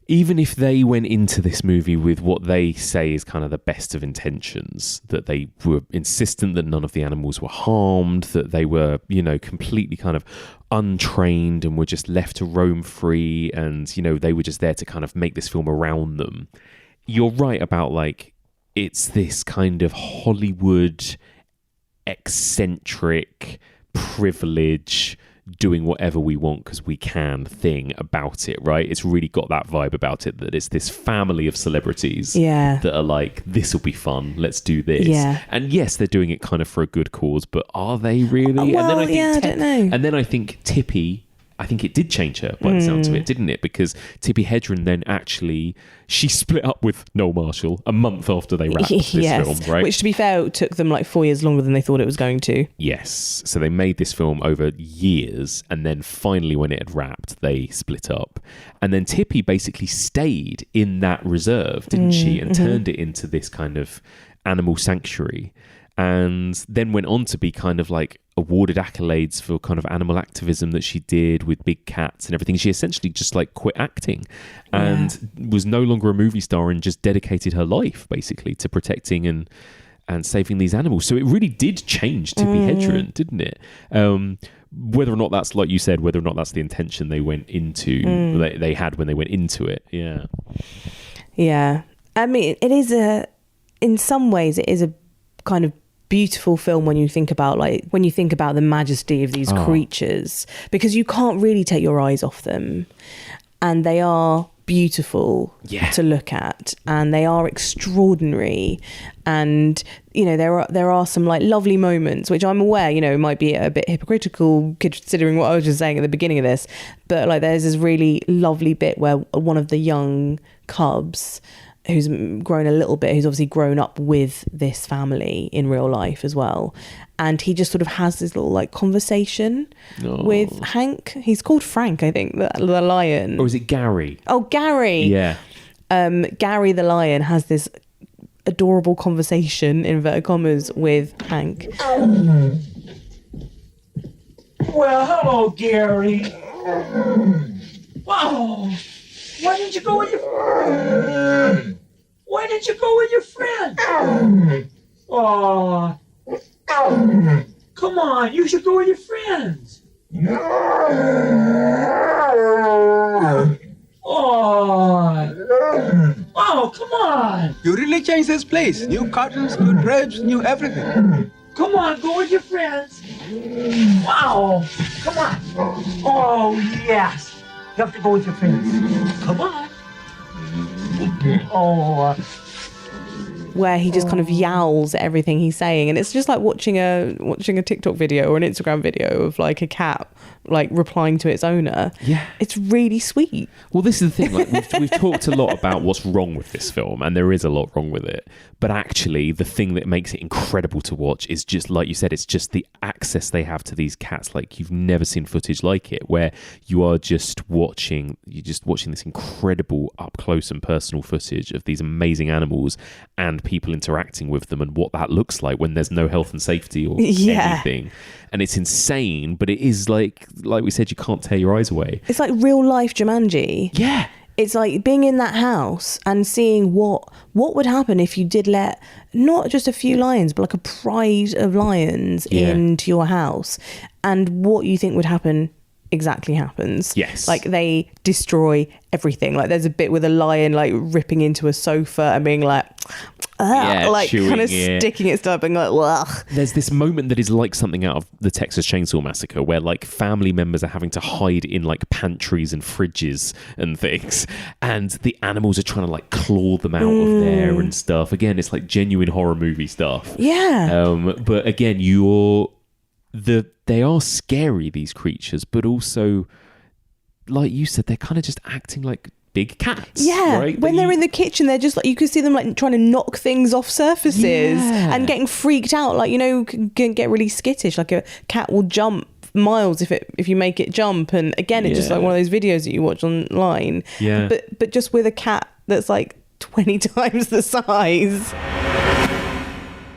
even if they went into this movie with what they say is kind of the best of intentions, that they were insistent that none of the animals were harmed, that they were, you know, completely kind of untrained and were just left to roam free, and, you know, they were just there to kind of make this film around them. You're right about, like, it's this kind of Hollywood eccentric privilege, doing whatever we want because we can thing about it, right? It's really got that vibe about it, that it's this family of celebrities that are like, this will be fun, let's do this. And yes, they're doing it kind of for a good cause, but are they really? Well, and then I don't know. And then I think Tippi, I think it did change her by the sounds of it, didn't it? Because Tippi Hedren then actually, she split up with Noel Marshall a month after they wrapped this film, right? Which, to be fair, took them like 4 years longer than they thought it was going to. Yes. So they made this film over years, and then finally when it had wrapped, they split up. And then Tippi basically stayed in that reserve, didn't she? And turned it into this kind of animal sanctuary. And then went on to be kind of like awarded accolades for kind of animal activism that she did with big cats and everything. She essentially just like quit acting and was no longer a movie star and just dedicated her life basically to protecting and saving these animals. So it really did change Tippi Hedren, didn't it? Whether or not that's, like you said, whether or not that's the intention they went into, they had when they went into it. Yeah. I mean, it is in some ways it is a kind of beautiful film when you think about the majesty of these creatures, because you can't really take your eyes off them, and they are beautiful to look at, and they are extraordinary, and you know there are some like lovely moments which I'm aware, you know, might be a bit hypocritical considering what I was just saying at the beginning of this, but like there's this really lovely bit where one of the young cubs who's grown a little bit, who's obviously grown up with this family in real life as well, and he just sort of has this little like conversation with Hank. He's called Frank, I think, the lion. Or is it Gary? Oh, Gary. Yeah. Gary the lion has this adorable conversation, inverted commas, with Hank. Well, hello, Gary. Wow. Why didn't you go with your friend? Oh, come on, you should go with your friends. Oh, come on. You really changed this place. New curtains, new drapes, new everything. Come on, go with your friends. Wow, come on. Oh, yes. You have to go with your friends. Come on. Oh. Where he just kind of yowls at everything he's saying, and it's just like watching a TikTok video or an Instagram video of like a cat like replying to its owner. Yeah, it's really sweet. Well, this is the thing. Like we've talked a lot about what's wrong with this film, and there is a lot wrong with it. But actually, the thing that makes it incredible to watch is just like you said. It's just the access they have to these cats. Like you've never seen footage like it, where you're just watching this incredible up close and personal footage of these amazing animals and people interacting with them, and what that looks like when there's no health and safety or anything. And it's insane, but it is like we said, you can't tear your eyes away. It's like real life Jumanji. Yeah. It's like being in that house and seeing what would happen if you did let not just a few lions, but like a pride of lions into your house, and what you think would happen exactly happens. Yes. Like they destroy everything. Like there's a bit with a lion like ripping into a sofa and being like, like kind of sticking its stuff and like, ugh. There's this moment that is like something out of the Texas Chainsaw Massacre, where like family members are having to hide in like pantries and fridges and things, and the animals are trying to like claw them out of there and stuff. Again, it's like genuine horror movie stuff. Yeah. But again, they are scary, these creatures, but also, like you said, they're kind of just acting like big cats. Yeah. Right? When they're in the kitchen, they're just like, you could see them like trying to knock things off surfaces and getting freaked out. Like, you know, can get really skittish. Like a cat will jump miles if you make it jump. And again, it's just like one of those videos that you watch online. Yeah. But just with a cat that's like 20 times the size.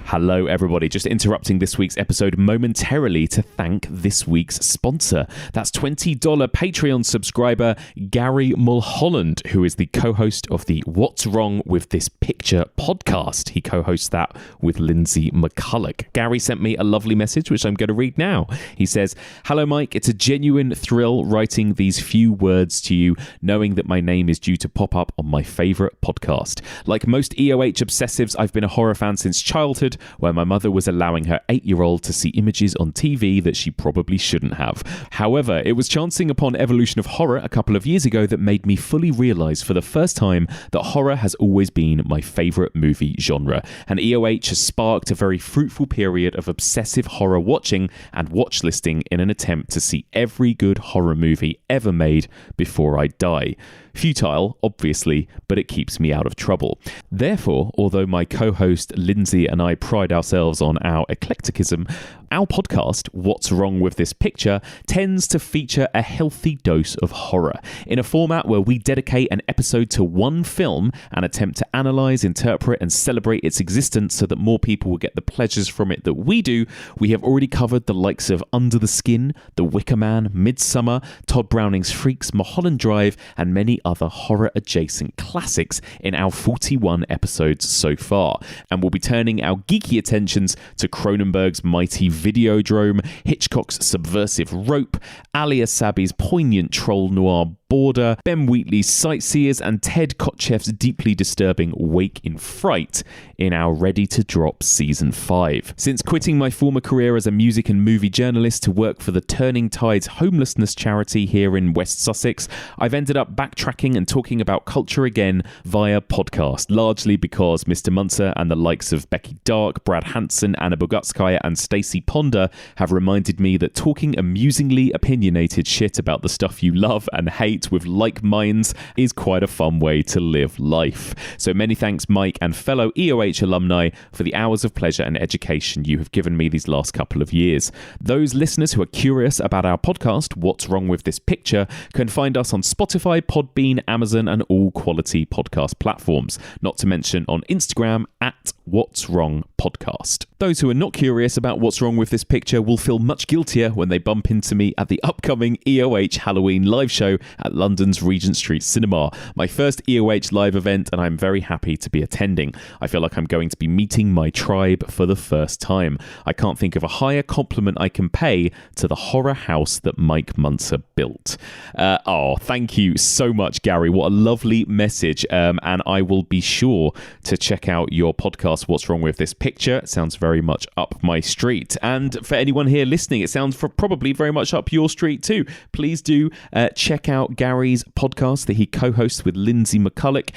Hello, everybody. Just interrupting this week's episode momentarily to thank this week's sponsor. That's $20 Patreon subscriber Gary Mulholland, who is the co-host of the What's Wrong With This Picture podcast. He co-hosts that with Lindsay McCulloch. Gary sent me a lovely message, which I'm going to read now. He says, "Hello, Mike. It's a genuine thrill writing these few words to you, knowing that my name is due to pop up on my favourite podcast. Like most EOH obsessives, I've been a horror fan since childhood. where my mother was allowing her 8-year-old to see images on TV that she probably shouldn't have. However, it was chancing upon Evolution of Horror a couple of years ago that made me fully realise for the first time that horror has always been my favourite movie genre, and EOH has sparked a very fruitful period of obsessive horror watching and watch listing in an attempt to see every good horror movie ever made before I die. Futile, obviously, but it keeps me out of trouble. Therefore, although my co-host Lindsay and I pride ourselves on our eclecticism, our podcast, What's Wrong With This Picture, tends to feature a healthy dose of horror, in a format where we dedicate an episode to one film and attempt to analyse, interpret and celebrate its existence so that more people will get the pleasures from it that we do. We have already covered the likes of Under the Skin, The Wicker Man, Midsummer, Todd Browning's Freaks, Mulholland Drive and many other horror-adjacent classics in our 41 episodes so far, and we'll be turning our geeky attentions to Cronenberg's mighty Videodrome, Hitchcock's subversive Rope, Ali Asabi's poignant troll noir Border, Ben Wheatley's Sightseers, and Ted Kotcheff's deeply disturbing Wake in Fright in our ready-to-drop Season 5. Since quitting my former career as a music and movie journalist to work for the Turning Tides homelessness charity here in West Sussex, I've ended up backtracking and talking about culture again via podcast, largely because Mr. Muncer and the likes of Becky Dark, Brad Hansen, Anna Bogutskaya, and Stacey Ponder have reminded me that talking amusingly opinionated shit about the stuff you love and hate with like minds is quite a fun way to live life. So many thanks, Mike and fellow EOH alumni, for the hours of pleasure and education you have given me these last couple of years. Those listeners who are curious about our podcast, What's Wrong With This Picture, can find us on Spotify, Podbean, Amazon and all quality podcast platforms, not to mention on Instagram at What's Wrong Podcast. Those who are not curious about what's wrong with this picture will feel much guiltier when they bump into me at the upcoming EOH Halloween live show at London's Regent Street Cinema, my first EOH live event, and I'm very happy to be attending. I feel like I'm going to be meeting my tribe for the first time. I can't think of a higher compliment I can pay to the horror house that Mike Muncer built. Thank you so much, Gary. What a lovely message. And I will be sure to check out your podcast, What's Wrong With This Picture. It sounds very much up my street. And for anyone here listening, it sounds probably very much up your street too. Please do check out Gary's podcast that he co-hosts with Lindsay McCulloch,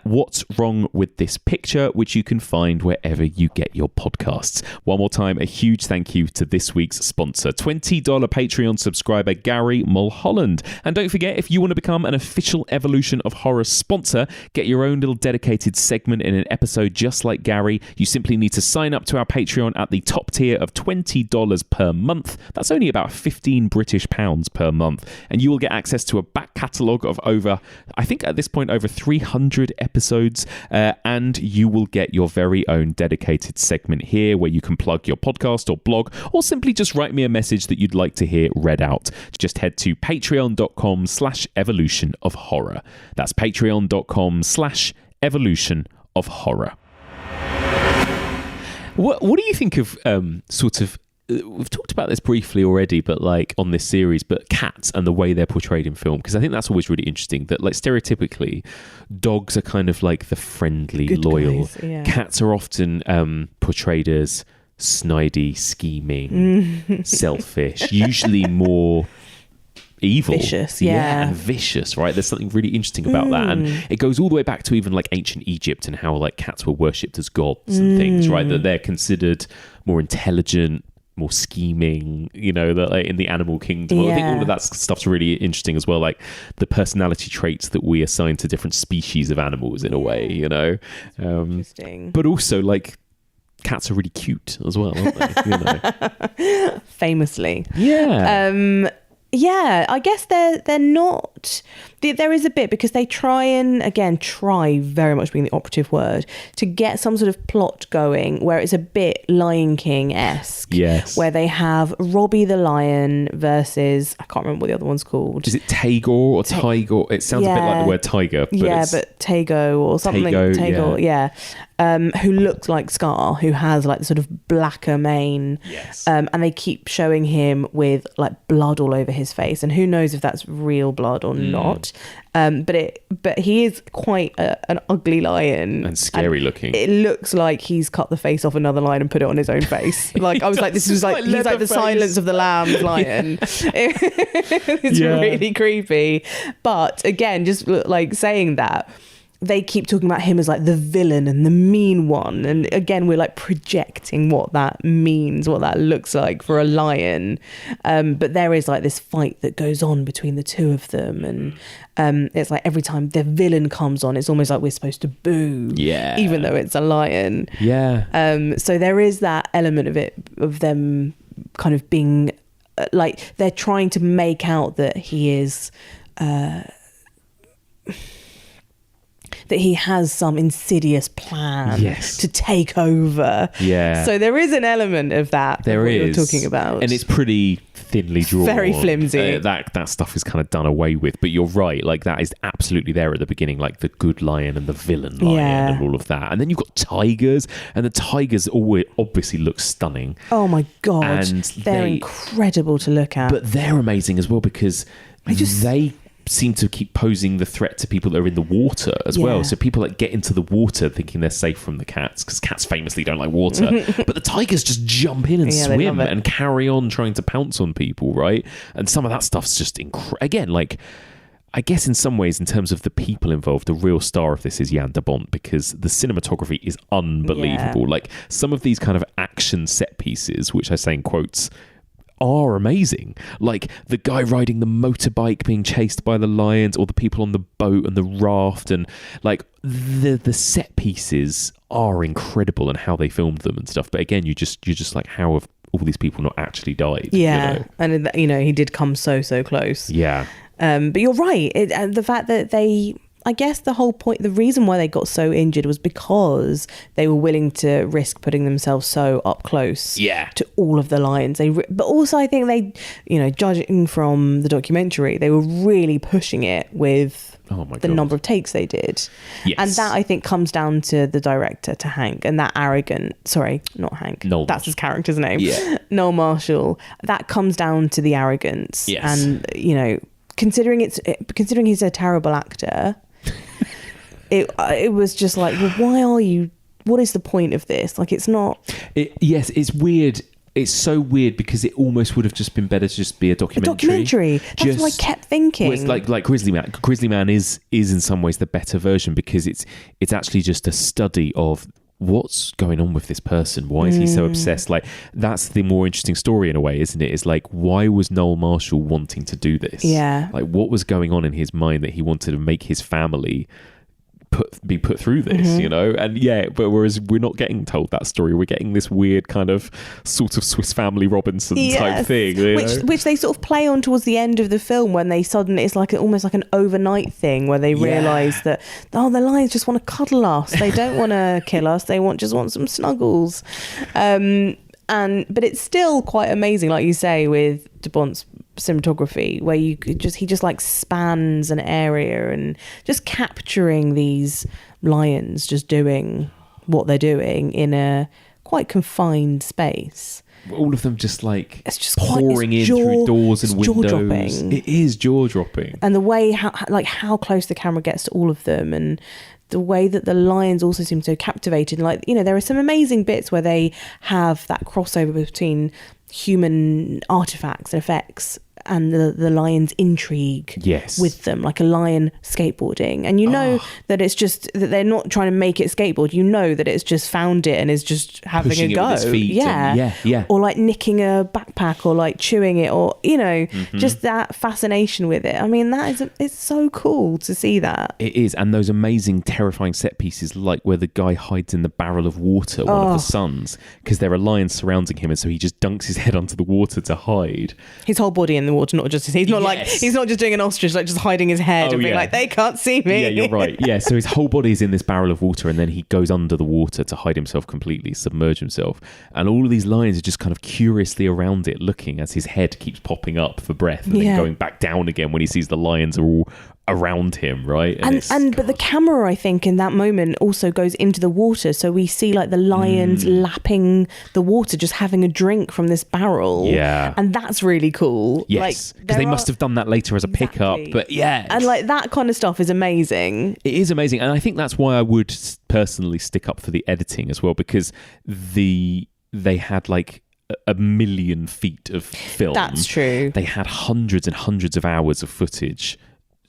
What's Wrong With This Picture, which you can find wherever you get your podcasts. One more time, a huge thank you to this week's sponsor, $20 Patreon subscriber Gary Mulholland. And don't forget, if you want to become an official Evolution of Horror sponsor, get your own little dedicated segment in an episode just like Gary, you simply need to sign up to our Patreon at the top tier of $20 per month. That's only about 15 British pounds per month. And you will get access to a back catalogue of over 300 episodes, and you will get your very own dedicated segment here where you can plug your podcast or blog, or simply just write me a message that you'd like to hear read out. Just head to patreon.com/evolution of horror. That's patreon.com/evolution of horror. What do you think of we've talked about this briefly already, but like on this series, but cats and the way they're portrayed in film, because I think that's always really interesting, that like stereotypically dogs are kind of like the friendly, good, loyal guys, yeah. Cats are often portrayed as snidey, scheming, selfish, usually more evil, vicious, and vicious, right? There's something really interesting about that, and it goes all the way back to even like ancient Egypt and how like cats were worshipped as gods and things, right? That they're considered more intelligent, more scheming, that like in the animal kingdom. I think all of that stuff's really interesting as well, like the personality traits that we assign to different species of animals in a way, Interesting. But also like cats are really cute as well, aren't they? Famously. Yeah. I guess they're not. There is a bit, because they try very much being the operative word, to get some sort of plot going where it's a bit Lion King-esque. Yes. Where they have Robbie the lion versus, I can't remember what the other one's called. Is it Tagore or Tiger? It sounds a bit like the word tiger. But but Tago or something. Tago, yeah. Who looks like Scar, who has like the sort of blacker mane. Yes. And they keep showing him with like blood all over his face, and who knows if that's real blood or not. But he is quite an ugly lion and scary looking. It looks like he's cut the face off another lion and put it on his own face. Like I was like, this is like he's like the Silence of the Lambs lion. It's really creepy. But again, just like saying that, they keep talking about him as like the villain and the mean one, and again we're like projecting what that means, what that looks like for a lion. But there is like this fight that goes on between the two of them, and it's like every time the villain comes on, it's almost like we're supposed to boo, even though it's a lion. So there is that element of it, of them kind of being like they're trying to make out that he is that he has some insidious plan to take over. So there is an element of that. There is. You're talking about, and it's pretty thinly drawn. Very flimsy. That stuff is kind of done away with. But you're right. Like that is absolutely there at the beginning. Like the good lion and the villain lion and all of that. And then you've got tigers, and the tigers always obviously look stunning. Oh my god! And they're incredible to look at. But they're amazing as well because they seem to keep posing the threat to people that are in the water as well. So people that get into the water thinking they're safe from the cats, because cats famously don't like water. But the tigers just jump in and swim and carry on trying to pounce on people, right? And some of that stuff's just again, like, I guess in some ways, in terms of the people involved, the real star of this is Jan de Bont, because the cinematography is unbelievable. Like some of these kind of action set pieces, which I say in quotes, are amazing. Like the guy riding the motorbike being chased by the lions, or the people on the boat and the raft, and like the set pieces are incredible and how they filmed them and stuff. But again, you're just like, how have all these people not actually died? And he did come so close. But you're right. The fact that I guess the whole point, the reason why they got so injured was because they were willing to risk putting themselves so up close to all of the lions. But also I think they, judging from the documentary, they were really pushing it with the number of takes they did. And that I think comes down to the director, to Hank, and that not Hank. Noel. That's his character's name. Noel Marshall. That comes down to the arrogance. And, considering he's a terrible actor, it was just like, well, what is the point of this? Like, it's not... it's weird. It's so weird because it almost would have just been better to just be a documentary. That's what I kept thinking. It's like Grizzly Man. Grizzly Man is in some ways the better version, because it's actually just a study of what's going on with this person. Why is he so obsessed? Like, that's the more interesting story in a way, isn't it? It's like, why was Noel Marshall wanting to do this? Like, what was going on in his mind that he wanted to make his family be put through this, and but whereas we're not getting told that story, we're getting this weird kind of sort of Swiss Family Robinson type thing, which they sort of play on towards the end of the film, when they suddenly, it's like almost like an overnight thing where they realise that the lions just want to cuddle us, they don't want to kill us, they just want some snuggles. But it's still quite amazing, like you say, with de Bont's cinematography, where he just like spans an area and just capturing these lions just doing what they're doing in a quite confined space. All of them just like pouring in through doors and windows. Jaw-dropping. It is jaw-dropping. And the way how close the camera gets to all of them, and the way that the lions also seem so captivated. Like, there are some amazing bits where they have that crossover between human artifacts and effects and the lion's intrigue with them, like a lion skateboarding, and that it's just that they're not trying to make it skateboard, that it's just found it and is just having pushing a go, with its feet or like nicking a backpack, or like chewing it, or just that fascination with it. I mean, it's so cool to see that. It is. And those amazing terrifying set pieces, like where the guy hides in the barrel of water, one of the sons, because there are lions surrounding him, and so he just dunks his head onto the water to hide, his whole body in the water, not just his. He's not just doing an ostrich, like just hiding his head and being like, they can't see me. Yeah, you're right. Yeah, so his whole body is in this barrel of water, and then he goes under the water to hide himself completely, submerge himself. And all of these lions are just kind of curiously around it, looking as his head keeps popping up for breath, and then going back down again when he sees the lions are all around him, right? But the camera, I think, in that moment also goes into the water, so we see like the lions lapping the water, just having a drink from this barrel. Yeah, and that's really cool. Yes, because they must have done that later as a pickup. But yeah, and like that kind of stuff is amazing. It is amazing, and I think that's why I would personally stick up for the editing as well, because they had like a million feet of film. That's true. They had hundreds and hundreds of hours of footage.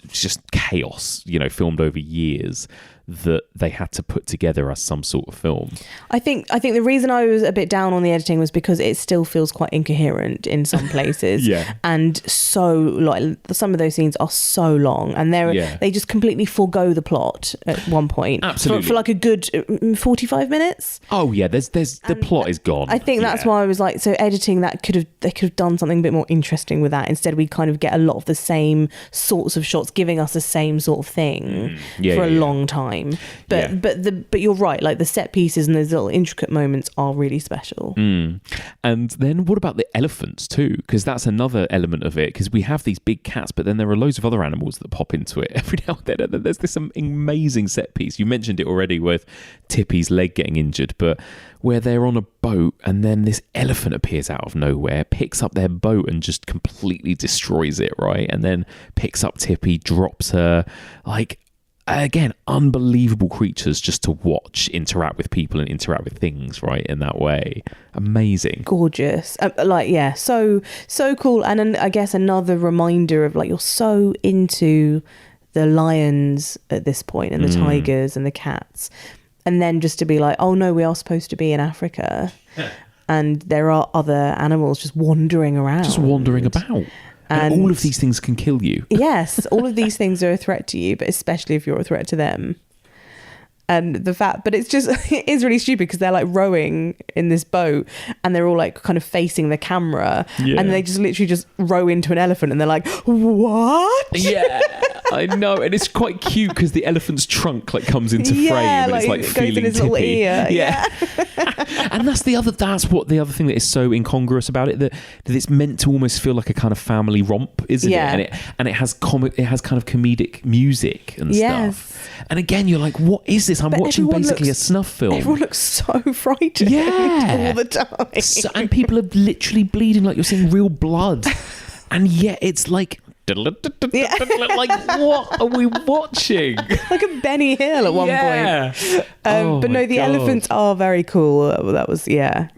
It's just chaos, filmed over years, that they had to put together as some sort of film. I think the reason I was a bit down on the editing was because it still feels quite incoherent in some places. Yeah. And so like some of those scenes are so long, and they just completely forego the plot at one point. Absolutely. For like a good 45 minutes. Oh yeah, there's the plot is gone. I think that's why I was like, so editing they could have done something a bit more interesting with that. Instead we kind of get a lot of the same sorts of shots giving us the same sort of thing for a long time. But you're right, like the set pieces and those little intricate moments are really special. And then what about the elephants too? Because that's another element of it, because we have these big cats, but then there are loads of other animals that pop into it every now and then. There's this amazing set piece, you mentioned it already, with Tippy's leg getting injured, but where they're on a boat and then this elephant appears out of nowhere, picks up their boat and just completely destroys it, right? And then picks up Tippy, drops her. Like, again, unbelievable creatures just to watch interact with people and interact with things, right, in that way. Amazing. Gorgeous. So cool. And then I guess another reminder of like, you're so into the lions at this point and the tigers and the cats, and then just to be like, oh no, we are supposed to be in Africa and there are other animals just wandering around. Just wandering about. And all of these things can kill you. Yes, all of these things are a threat to you, but especially if you're a threat to them. And but it's just, it is really stupid because they're like rowing in this boat and they're all like kind of facing the camera and they just literally just row into an elephant and they're like, what? Yeah, I know. And it's quite cute because the elephant's trunk like comes into frame and it's like feeling in his Tippy. Little ear. Yeah. And that's the other thing that is so incongruous about it, that it's meant to almost feel like a kind of family romp, isn't it? And it has kind of comedic music and stuff. And again, you're like, what is this? I'm watching basically a snuff film. Everyone looks so frightened all the time. And people are literally bleeding, like you're seeing real blood. And yet it's like, like, what are we watching? Like a Benny Hill at one point. But no, the elephants are very cool. That was, yeah,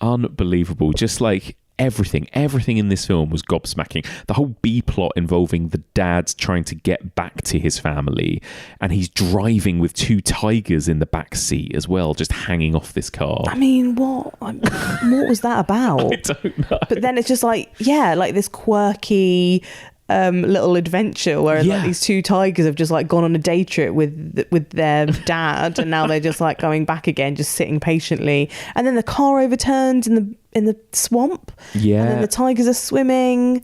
unbelievable. Just like everything in this film was gobsmacking. The whole B plot involving the dad trying to get back to his family, and he's driving with two tigers in the back seat as well, just hanging off this car. I mean, what was that about? I don't know. But then it's just like, like this quirky little adventure where like these two tigers have just like gone on a day trip with their dad, and now they're just like going back again, just sitting patiently, and then the car overturns in the swamp, and then the tigers are swimming.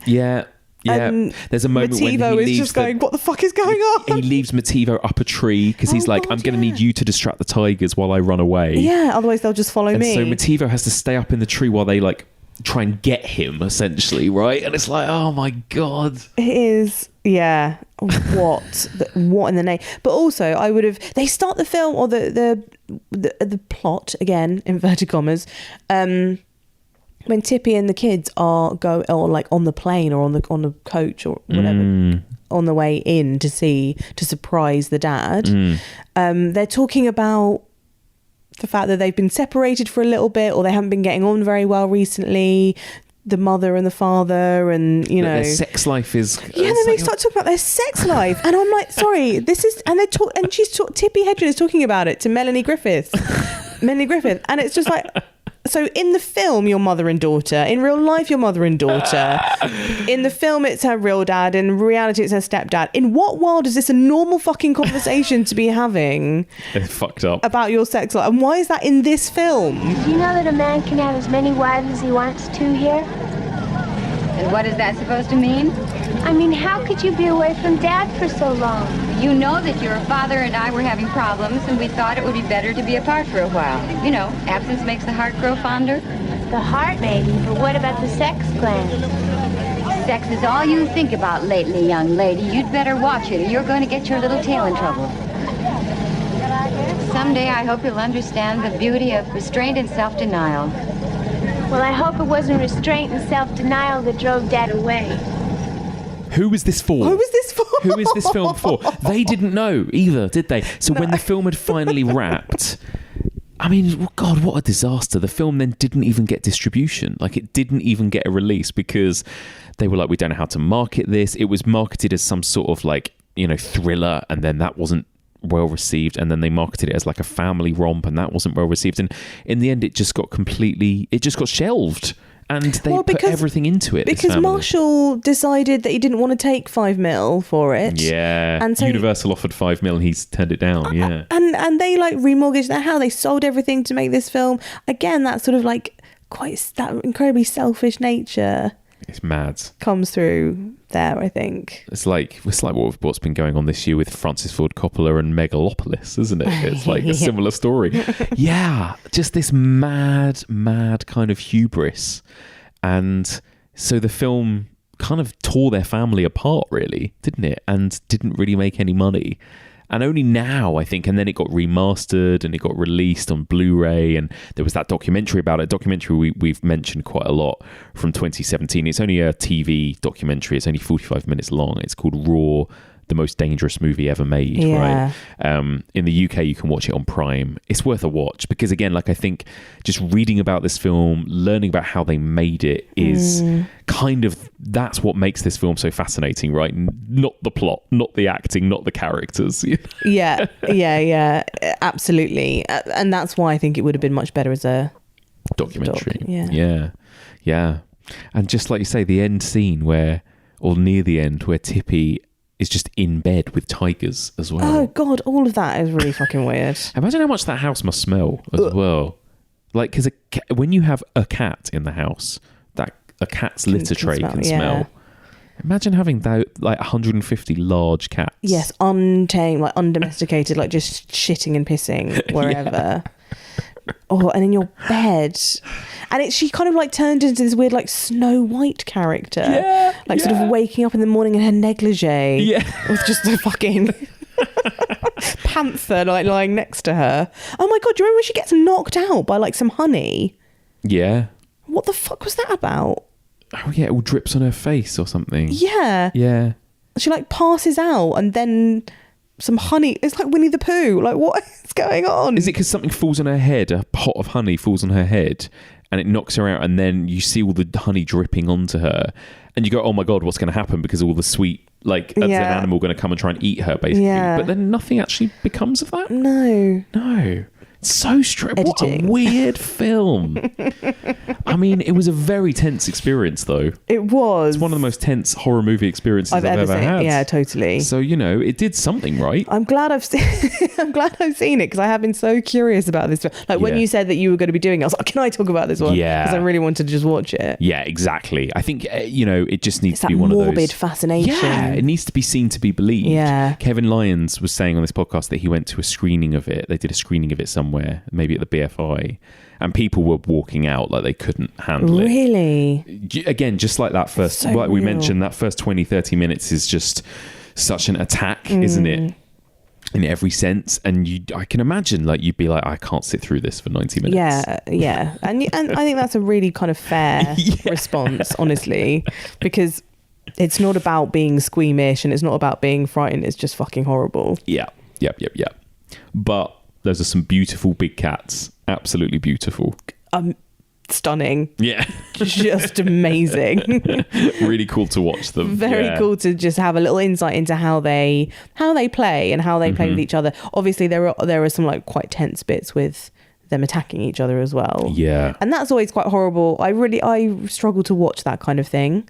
There's a moment when Motivo is just going, what the fuck is going on? He leaves Motivo up a tree because he's like, I'm going to need you to distract the tigers while I run away. Otherwise they'll just follow me. So Motivo has to stay up in the tree while they like try and get him, essentially, right? And it's like, oh my god, it is. What in the name? But also they start the film, or the plot, again inverted commas, when Tippy and the kids are like on the plane or on the coach or whatever, on the way in to surprise the dad. They're talking about the fact that they've been separated for a little bit, or they haven't been getting on very well recently, the mother and the father, and their sex life is then they start talking about their sex life, and I'm like, sorry, this is, and Tippy Hedren is talking about it to Melanie Griffith, and it's just like, so in the film you're mother and daughter, in real life you're mother and daughter, in the film it's her real dad, in reality it's her stepdad. In what world is this a normal fucking conversation to be having? It's fucked up about your sex life, and why is that in this film? Do you know that a man can have as many wives as he wants to here? And what is that supposed to mean? I mean, how could you be away from Dad for so long? You know that your father and I were having problems, and we thought it would be better to be apart for a while. Absence makes the heart grow fonder. The heart, maybe, but what about the sex glands? sex is all you think about lately, young lady, you'd better watch it or you're going to get your little tail in trouble. Someday I hope you'll understand the beauty of restraint and self-denial. Well, I hope it wasn't restraint and self-denial that drove Dad away. Who was this for? Who was this for? Who is this film for? They didn't know either, did they? So when the film had finally wrapped, I mean, God, what a disaster. The film then didn't even get distribution. Like, it didn't even get a release because they were like, we don't know how to market this. It was marketed as some sort of like, you know, thriller, and then that wasn't well received, and then they marketed it as like a family romp, and that wasn't well received, and in the end it just got shelved, and they put everything into it because Marshall decided that he didn't want to take $5 million for it. And so Universal offered $5 million, he's turned it down. And they like remortgaged their house, they sold everything to make this film. Again, that sort of like that incredibly selfish nature, it's mad, comes through there, I think. It's like what's been going on this year with Francis Ford Coppola and Megalopolis, isn't it? It's like a similar story. Yeah, just this mad kind of hubris. And so the film kind of tore their family apart, really, didn't it? And didn't really make any money. And only now, I think, and then it got remastered and it got released on Blu-ray, and there was that documentary about it, a documentary we've mentioned quite a lot from 2017. It's only a TV documentary. It's only 45 minutes long. It's called Raw, the most dangerous movie ever made, right? In the UK, you can watch it on Prime. It's worth a watch because, again, like I think just reading about this film, learning about how they made it is kind of, that's what makes this film so fascinating, right? Not the plot, not the acting, not the characters. Yeah, absolutely. And that's why I think it would have been much better as a documentary. Yeah. And just like you say, the end scene or near the end, where Tippy is just in bed with tigers as well. Oh God, all of that is really fucking weird. Imagine how much that house must smell as well. Like, because when you have a cat in the house, that a cat's litter tray can smell. Imagine having that, like 150 large cats. Yes, untamed, like undomesticated, like just shitting and pissing wherever. Oh, and in your bed. And she kind of like turned into this weird like Snow White character. Sort of waking up in the morning in her negligee. With just a fucking panther like lying next to her. Oh my God, do you remember when she gets knocked out by like some honey? Yeah. What the fuck was that about? Oh yeah, it all drips on her face or something. Yeah. She like passes out and then some honey. It's like Winnie the Pooh. Like, what is going on? Is it because something falls on her head? A pot of honey falls on her head and it knocks her out, and then you see all the honey dripping onto her, and you go, "Oh my God, what's going to happen?" Because all the sweet, like, is an animal going to come and try and eat her, basically? Yeah. But then nothing actually becomes of that. No. So strange. What a weird film. I mean, it was a very tense experience, though. It was. It's one of the most tense horror movie experiences I've ever had. Yeah, totally. So, you know, it did something right. I'm glad I've seen it because I have been so curious about this. Like when you said that you were going to be doing it, I was like, can I talk about this one? Yeah. Because I really wanted to just watch it. Yeah, exactly. I think, you know, it just needs to be one of those. morbid fascination. Yeah, it needs to be seen to be believed. Yeah. Kevin Lyons was saying on this podcast that he went to a screening of it. They did a screening of it somewhere, maybe at the BFI, and people were walking out like they couldn't handle it. Really? Again, just like that first, like we mentioned, that first 20-30 minutes is just such an attack, isn't it? In every sense. And I can imagine, like, you'd be like, I can't sit through this for 90 minutes. Yeah. And I think that's a really kind of fair response, honestly, because it's not about being squeamish and it's not about being frightened. It's just fucking horrible. Yeah. But those are some beautiful big cats. Absolutely beautiful. Stunning. Yeah. Just amazing. Really cool to watch them. Very cool to just have a little insight into how they play and how they play with each other. Obviously there are some like quite tense bits with them attacking each other as well. Yeah. And that's always quite horrible. I struggle to watch that kind of thing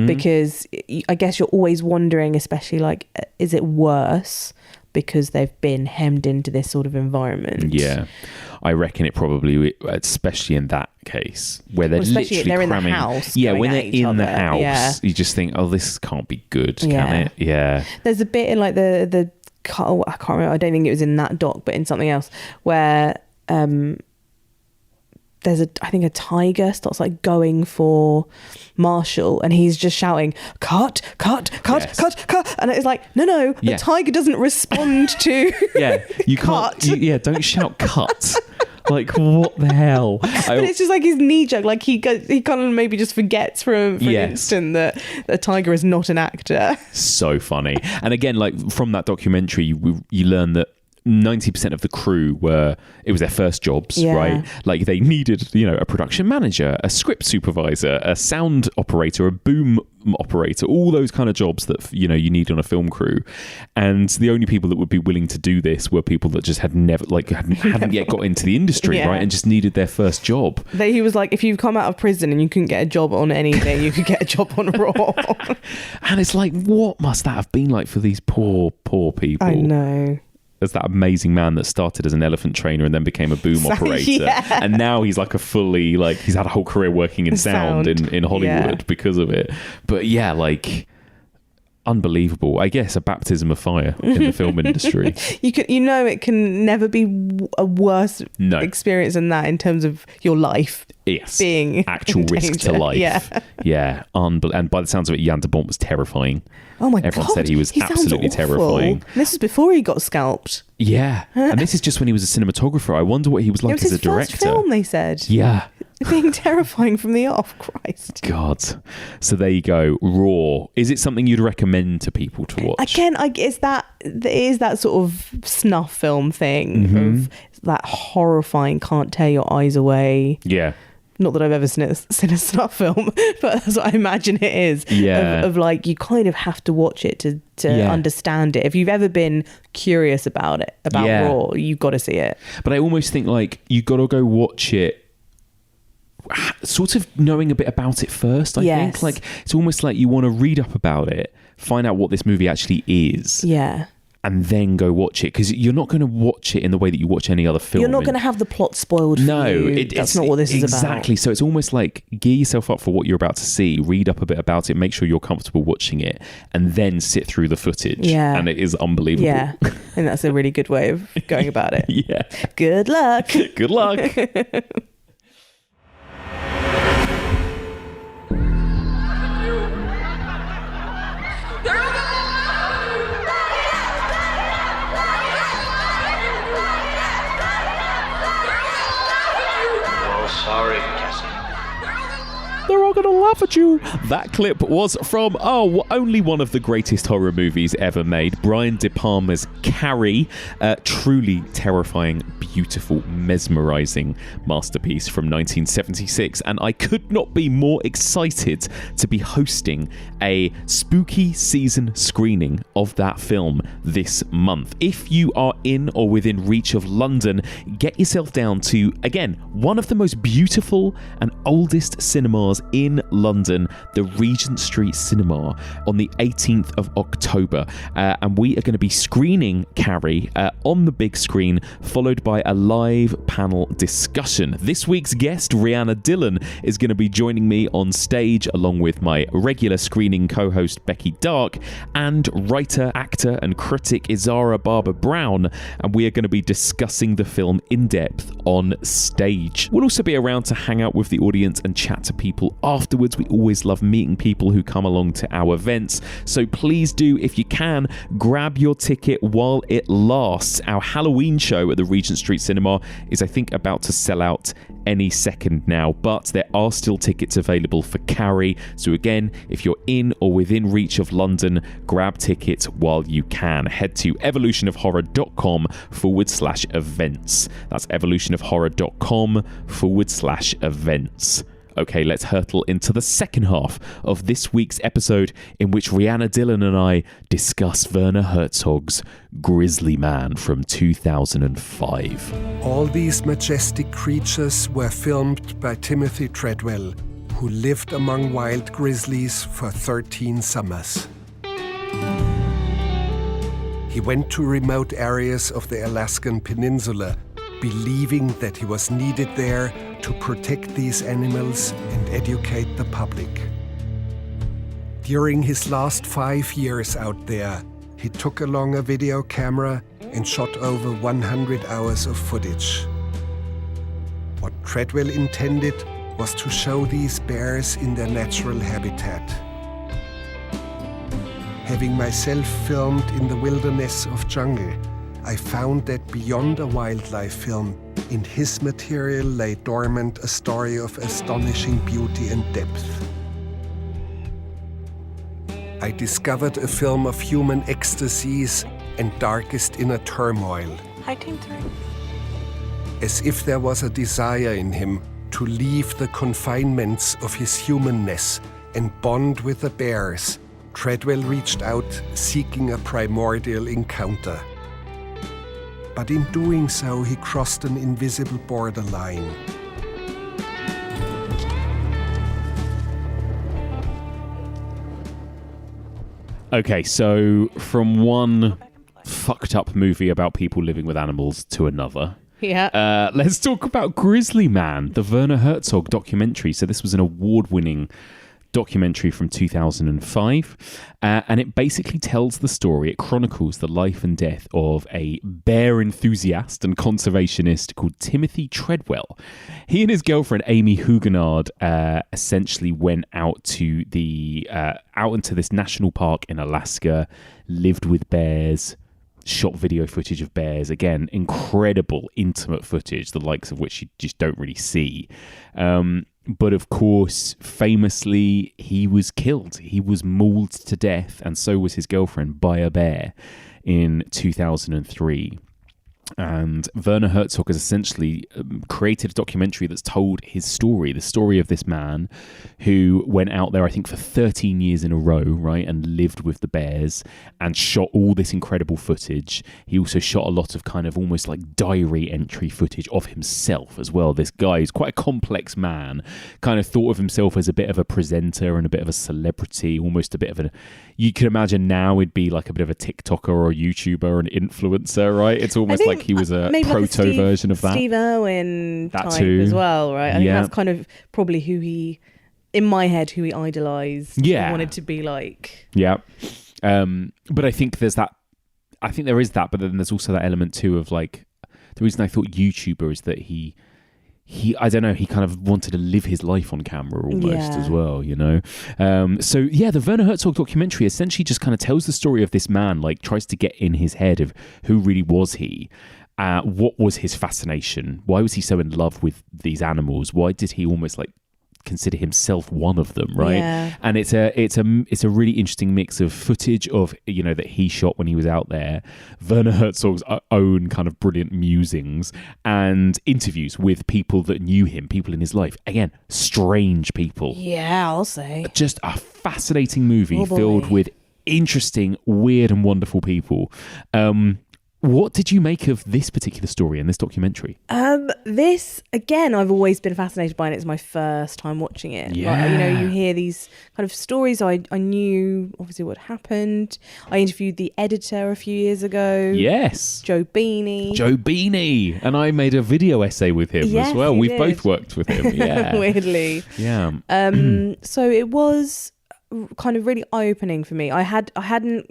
because I guess you're always wondering, especially like, is it worse because they've been hemmed into this sort of environment? Yeah. I reckon it probably, especially in that case, where they're literally they're cramming. In the house. Yeah, when they're in the house, you just think, oh, this can't be good, can it? Yeah. There's a bit in like I can't remember, I don't think it was in that doc, but in something else, where I think a tiger starts like going for Marshall, and he's just shouting, cut, cut, cut, Yes. cut. And it's like, no, the tiger doesn't respond to you cut. can't. Don't shout cut. Like, what the hell? But it's just like his knee jerk. Like he kind of maybe just forgets for an instant that a tiger is not an actor. So funny. And again, like from that documentary, you learn that 90% of the crew it was their first jobs, right? Like they needed, a production manager, a script supervisor, a sound operator, a boom operator, all those kind of jobs that, you need on a film crew. And the only people that would be willing to do this were people that just hadn't yet got into the industry, right? And just needed their first job. He was like, if you come out of prison and you couldn't get a job on anything, you could get a job on Raw. And it's like, what must that have been like for these poor people? I know. As that amazing man that started as an elephant trainer and then became a boom operator. And now he's like he's had a whole career working in sound in Hollywood because of it. But unbelievable. I guess a baptism of fire in the film industry. It can never be a worse experience than that in terms of your life. Yes. Being actual risk to life. Yeah. And by the sounds of it, Jan de Bont was terrifying. Oh my God. Everyone said he was absolutely terrifying. This was before he got scalped. Yeah. And this is just when he was a cinematographer. I wonder what he was like as a director. It was his first film, they said. Yeah. Being terrifying from the off, Christ. God. So there you go. Raw. Is it something you'd recommend to people to watch? Again, it is that sort of snuff film thing of that horrifying, can't tear your eyes away. Yeah. Not that I've ever seen a snuff film, but that's what I imagine it is. Yeah. Of like, you kind of have to watch it to understand it. If you've ever been curious about Raw, you've got to see it. But I almost think you got to go watch it sort of knowing a bit about it first, I think. Like, it's almost like you want to read up about it, find out what this movie actually is. Yeah. And then go watch it, because you're not going to watch it in the way that you watch any other film. You're not going to have the plot spoiled for you. That's not what this is about. Exactly. So it's almost like gear yourself up for what you're about to see, read up a bit about it, make sure you're comfortable watching it, and then sit through the footage. Yeah. And it is unbelievable. Yeah. And that's a really good way of going about it. Yeah. Good luck. Good luck. Sorry, Cassie. They're all going to laugh at you. That clip was from, only one of the greatest horror movies ever made. Brian De Palma's Carrie. Truly terrifying, beautiful, mesmerising masterpiece from 1976. And I could not be more excited to be hosting a spooky season screening of that film this month. If you are in or within reach of London, get yourself down to, again, one of the most beautiful and oldest cinemas in London, the Regent Street Cinema, on the 18th of October. And we are going to be screening Carrie on the big screen, followed by a live panel discussion. This week's guest, Rhianna Dhillon, is going to be joining me on stage, along with my regular screening co-host Becky Dark and writer, actor and critic Izara Barber Brown, and we are going to be discussing the film in depth on stage. We'll also be around to hang out with the audience and chat to people afterwards. We always love meeting people who come along to our events, so please do, if you can, grab your ticket while it lasts. Our Halloween show at the Regent Street Cinema is, I think, about to sell out any second now, but there are still tickets available for Carrie. So again, if you're in or within reach of London, grab tickets while you can. Head to evolutionofhorror.com/events. That's evolutionofhorror.com/events. Okay, let's hurtle into the second half of this week's episode, in which Rhianna Dhillon and I discuss Werner Herzog's Grizzly Man from 2005. All these majestic creatures were filmed by Timothy Treadwell, who lived among wild grizzlies for 13 summers. He went to remote areas of the Alaskan peninsula, believing that he was needed there to protect these animals and educate the public. During his last 5 years out there, he took along a video camera and shot over 100 hours of footage. What Treadwell intended was to show these bears in their natural habitat. Having myself filmed in the wilderness of jungle, I found that beyond a wildlife film, in his material lay dormant a story of astonishing beauty and depth. I discovered a film of human ecstasies and darkest inner turmoil. Hi, Team 3. As if there was a desire in him to leave the confinements of his humanness and bond with the bears, Treadwell reached out seeking a primordial encounter. But in doing so, he crossed an invisible borderline. Okay, so from one fucked up movie about people living with animals to another. Yeah. Let's talk about GRIZZLY Man, the Werner Herzog documentary. So this was an award-winning documentary from 2005, and it basically tells the story, it chronicles the life and death of a bear enthusiast and conservationist called Timothy Treadwell. He and his girlfriend Amy Huguenard essentially went out into this national park in Alaska, lived with bears, shot video footage of bears. Again, incredible intimate footage, the likes of which you just don't really see. But of course, famously, he was killed. He was mauled to death, and so was his girlfriend, by a bear in 2003. And Werner Herzog has essentially created a documentary that's told his story, the story of this man who went out there, I think, for 13 years in a row, right, and lived with the bears and shot all this incredible footage. He also shot a lot of kind of almost like diary entry footage of himself as well. This guy is quite a complex man, kind of thought of himself as a bit of a presenter and a bit of a celebrity, almost a bit of a... You can imagine now he'd be like a bit of a TikToker or a YouTuber or an influencer, right? It's almost like he was a proto like version of that. Steve Irwin that type too. As well, right? I think that's kind of probably who he idolized. Yeah. Wanted to be like. Yeah. But I think there is that, but then there's also that element too of like, the reason I thought YouTuber is that he I don't know, he kind of wanted to live his life on camera almost as well, you know? So yeah, the Werner Herzog documentary essentially just kind of tells the story of this man, like tries to get in his head of who really was he. What was his fascination? Why was he so in love with these animals? Why did he almost like consider himself one of them, right? Yeah. And it's a really interesting mix of footage of, you know, that he shot when he was out there, Werner Herzog's own kind of brilliant musings, and interviews with people that knew him, people in his life. Again, strange people. Yeah, I'll say. Just a fascinating movie filled with interesting, weird and wonderful people. What did you make of this particular story and this documentary? This, again, I've always been fascinated by, and it's my first time watching it. Yeah. Like, you know, you hear these kind of stories. I knew, obviously, what happened. I interviewed the editor a few years ago. Yes. Joe Beanie. And I made a video essay with him as well. We've both worked with him. Yeah. Weirdly. Yeah. So it was kind of really eye-opening for me. I hadn't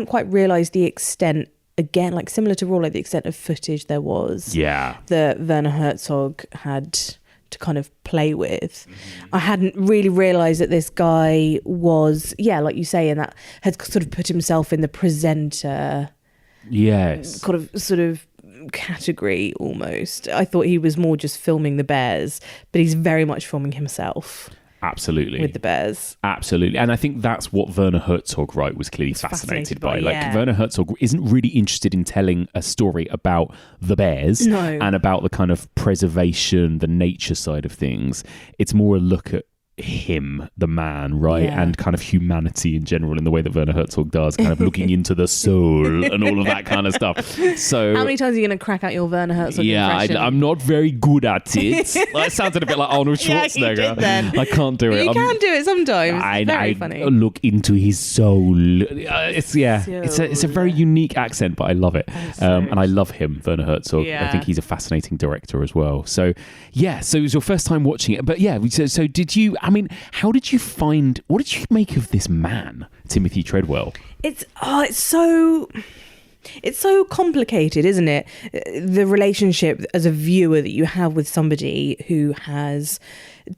quite realised the extent, again, like similar to Raw, like the extent of footage there was that Werner Herzog had to kind of play with. I hadn't really realised that this guy was, like you say, and that had sort of put himself in the presenter sort of category almost. I thought he was more just filming the bears, but he's very much filming himself. Absolutely. With the bears. Absolutely. And I think that's what Werner Herzog, right, was clearly fascinated by. Like, Werner Herzog isn't really interested in telling a story about the bears and about the kind of preservation, the nature side of things. It's more a look at him, the man, right? And kind of humanity in general in the way that Werner Herzog does, kind of looking into the soul and all of that kind of stuff. So how many times are you going to crack out your Werner Herzog impression? I'm not very good at it. It sounded a bit like Arnold Schwarzenegger. I can't do it. You can do it sometimes. It's very funny. Look into his soul. It's a very unique accent, but I love it. And I love him, Werner Herzog. I think he's a fascinating director as well. So so it was your first time watching it. But so did you... I mean, what did you make of this man, Timothy Treadwell? It's so... It's so complicated, isn't it? The relationship as a viewer that you have with somebody who has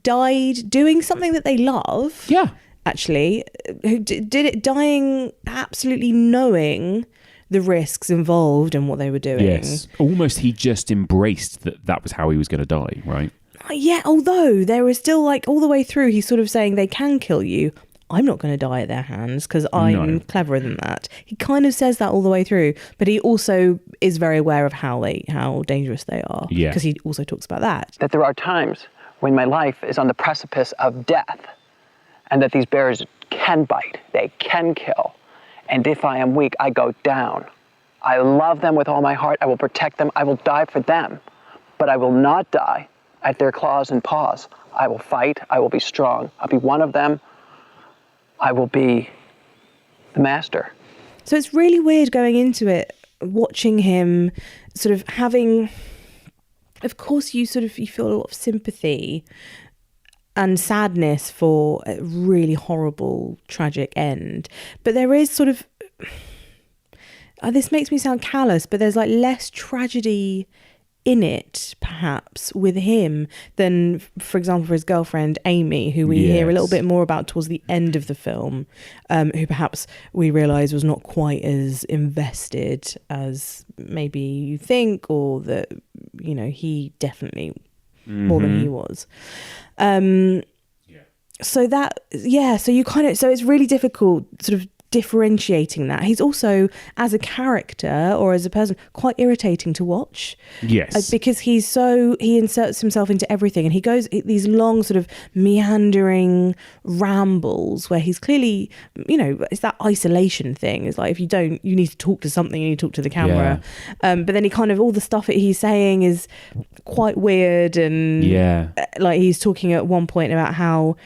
died doing something that they love. Yeah. Actually, who did it, dying absolutely knowing the risks involved and what they were doing. Yes. Almost he just embraced that was how he was going to die, right? Yeah, although there is still like all the way through, he's sort of saying they can kill you. I'm not going to die at their hands because I'm cleverer than that. He kind of says that all the way through, but he also is very aware of how dangerous they are. Yeah. Because he also talks about that. That there are times when my life is on the precipice of death, and that these bears can bite, they can kill. And if I am weak, I go down. I love them with all my heart. I will protect them. I will die for them. But I will not die at their claws and paws. I will fight. I will be strong. I'll be one of them. I will be the master. So it's really weird going into it, watching him sort of having, of course you feel a lot of sympathy and sadness for a really horrible, tragic end. But there is sort of, this makes me sound callous, but there's like less tragedy in it, perhaps, with him than, for example, for his girlfriend Amy, who we hear a little bit more about towards the end of the film, who perhaps we realise was not quite as invested as maybe you think, or that, you know, he definitely more than he was. So it's really difficult sort of differentiating that. He's also, as a character or as a person, quite irritating to watch. Yes. Because he inserts himself into everything, and he goes these long sort of meandering rambles where he's clearly, you know, it's that isolation thing. It's like, if you don't, you need to talk to something, you need to talk to the camera. But then he kind of, all the stuff that he's saying is quite weird, and like he's talking at one point about how,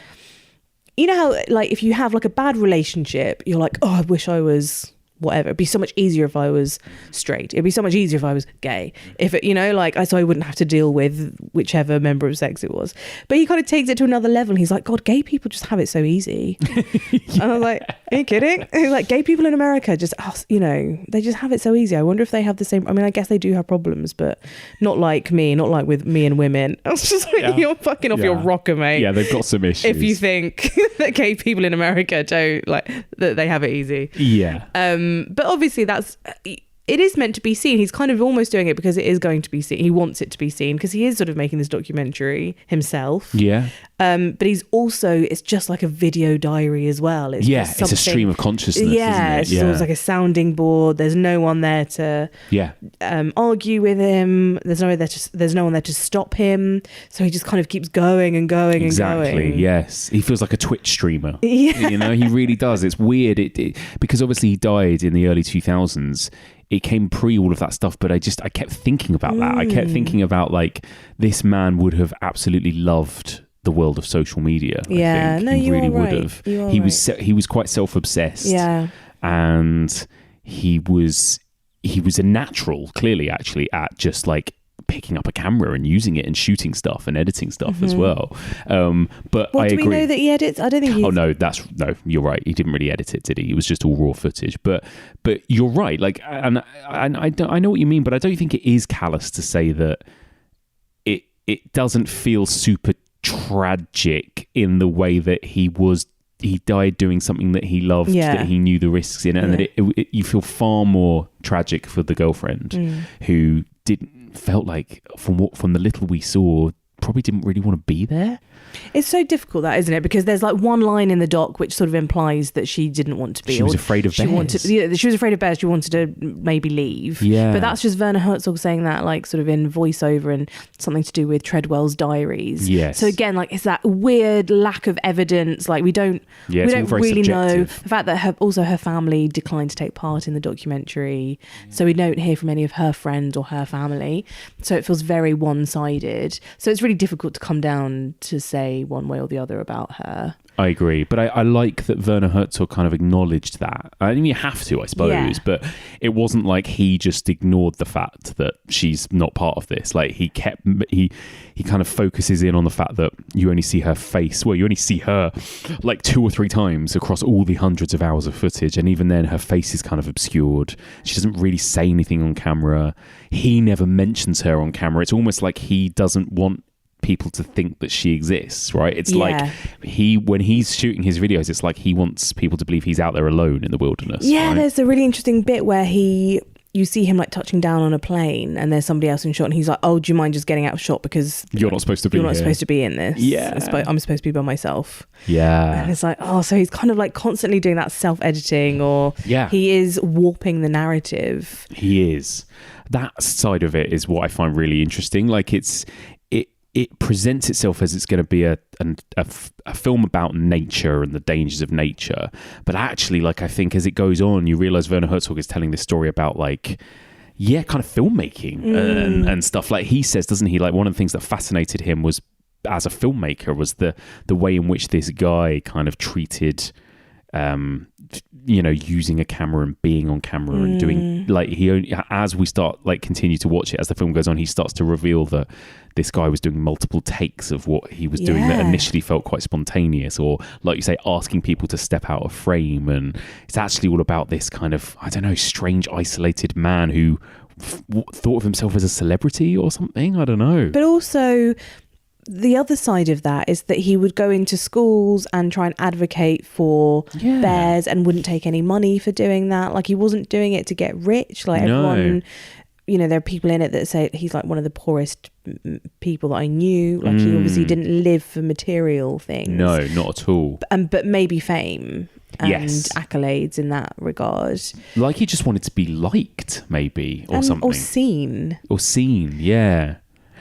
you know how, like, if you have like a bad relationship, you're like, oh, I wish I was whatever. It'd be so much easier if I was straight. It'd be so much easier if I was gay. If it, you know, like, so I wouldn't have to deal with whichever member of sex it was. But he kind of takes it to another level. He's like, God, gay people just have it so easy. And I was like, are you kidding? He's like, gay people in America just, you know, they just have it so easy. I wonder if they have the same. I mean, I guess they do have problems, but not like me, not like with me and women. I was just like, you're fucking off your rocker, mate. Yeah, they've got some issues. If you think that gay people in America don't, like, that they have it easy. Yeah. But obviously it is meant to be seen. He's kind of almost doing it because it is going to be seen. He wants it to be seen because he is sort of making this documentary himself. Yeah. But he's also, it's just like a video diary as well. It's it's a stream of consciousness, isn't it? It's almost like a sounding board. There's no one there to argue with him. There's no one there to stop him. So he just kind of keeps going and going and going. Exactly, yes. He feels like a Twitch streamer. Yeah. You know, he really does. It's weird. Because obviously he died in the early 2000s. It came pre all of that stuff, but I kept thinking about that. I kept thinking about, like, this man would have absolutely loved the world of social media. Yeah, I think. no, he you really are would right. have. He was quite self-obsessed. Yeah, and he was a natural, clearly, actually, at just like picking up a camera and using it and shooting stuff and editing stuff as well. But I agree. Do we know that he edits? I don't think he. Oh no, you're right. He didn't really edit it, did he? It was just all raw footage. But you're right. Like, and I know what you mean, but I don't think it is callous to say that it doesn't feel super tragic in the way that he died doing something that he loved, that he knew the risks in, and that you feel far more tragic for the girlfriend who felt like, from the little we saw, probably didn't really want to be there. It's so difficult, that, isn't it? Because there's like one line in the doc which sort of implies that she didn't want to be. She was afraid of bears. She was afraid of bears. She wanted to maybe leave. Yeah. But that's just Werner Herzog saying that, like, sort of in voiceover, and something to do with Treadwell's diaries. Yes. So again, like, it's that weird lack of evidence. Like, we don't really know. The fact that her family declined to take part in the documentary, so we don't hear from any of her friends or her family. So it feels very one-sided. So it's really difficult to come down to say one way or the other about her. I agree, but I like that Werner Herzog kind of acknowledged that. I mean, you have to, I suppose, but it wasn't like he just ignored the fact that she's not part of this. Like he kind of focuses in on the fact that you only see her face. Well, you only see her like 2 or 3 times across all the hundreds of hours of footage, and even then, her face is kind of obscured. She doesn't really say anything on camera. He never mentions her on camera. It's almost like he doesn't want people to think that she exists, right? It's like when he's shooting his videos, it's like he wants people to believe he's out there alone in the wilderness. Yeah, right? There's a really interesting bit where you see him like touching down on a plane, and there's somebody else in shot, and he's like, "Oh, do you mind just getting out of shot because you're not supposed to be? You're not supposed to be in this. Yeah, I'm supposed to be by myself." Yeah, and it's like, oh, so he's kind of like constantly doing that self-editing, or he is warping the narrative. He is. That side of it is what I find really interesting. Like it presents itself as it's going to be a film about nature and the dangers of nature. But actually, like, I think as it goes on, you realise Werner Herzog is telling this story about, like, kind of filmmaking and stuff. Like he says, doesn't he? Like one of the things that fascinated him was, as a filmmaker, was the way in which this guy kind of treated using a camera and being on camera and doing, like, as we start, like, continue to watch it, as the film goes on, he starts to reveal that this guy was doing multiple takes of what he was doing that initially felt quite spontaneous, or, like you say, asking people to step out of frame. And it's actually all about this kind of, I don't know, strange, isolated man who thought of himself as a celebrity or something. I don't know. But also, the other side of that is that he would go into schools and try and advocate for bears and wouldn't take any money for doing that. Like, he wasn't doing it to get rich. Like, everyone, there are people in it that say he's like one of the poorest people that I knew. Like, he obviously didn't live for material things. No, not at all. But maybe fame and accolades in that regard. Like, he just wanted to be liked, maybe, or something. Or seen, yeah.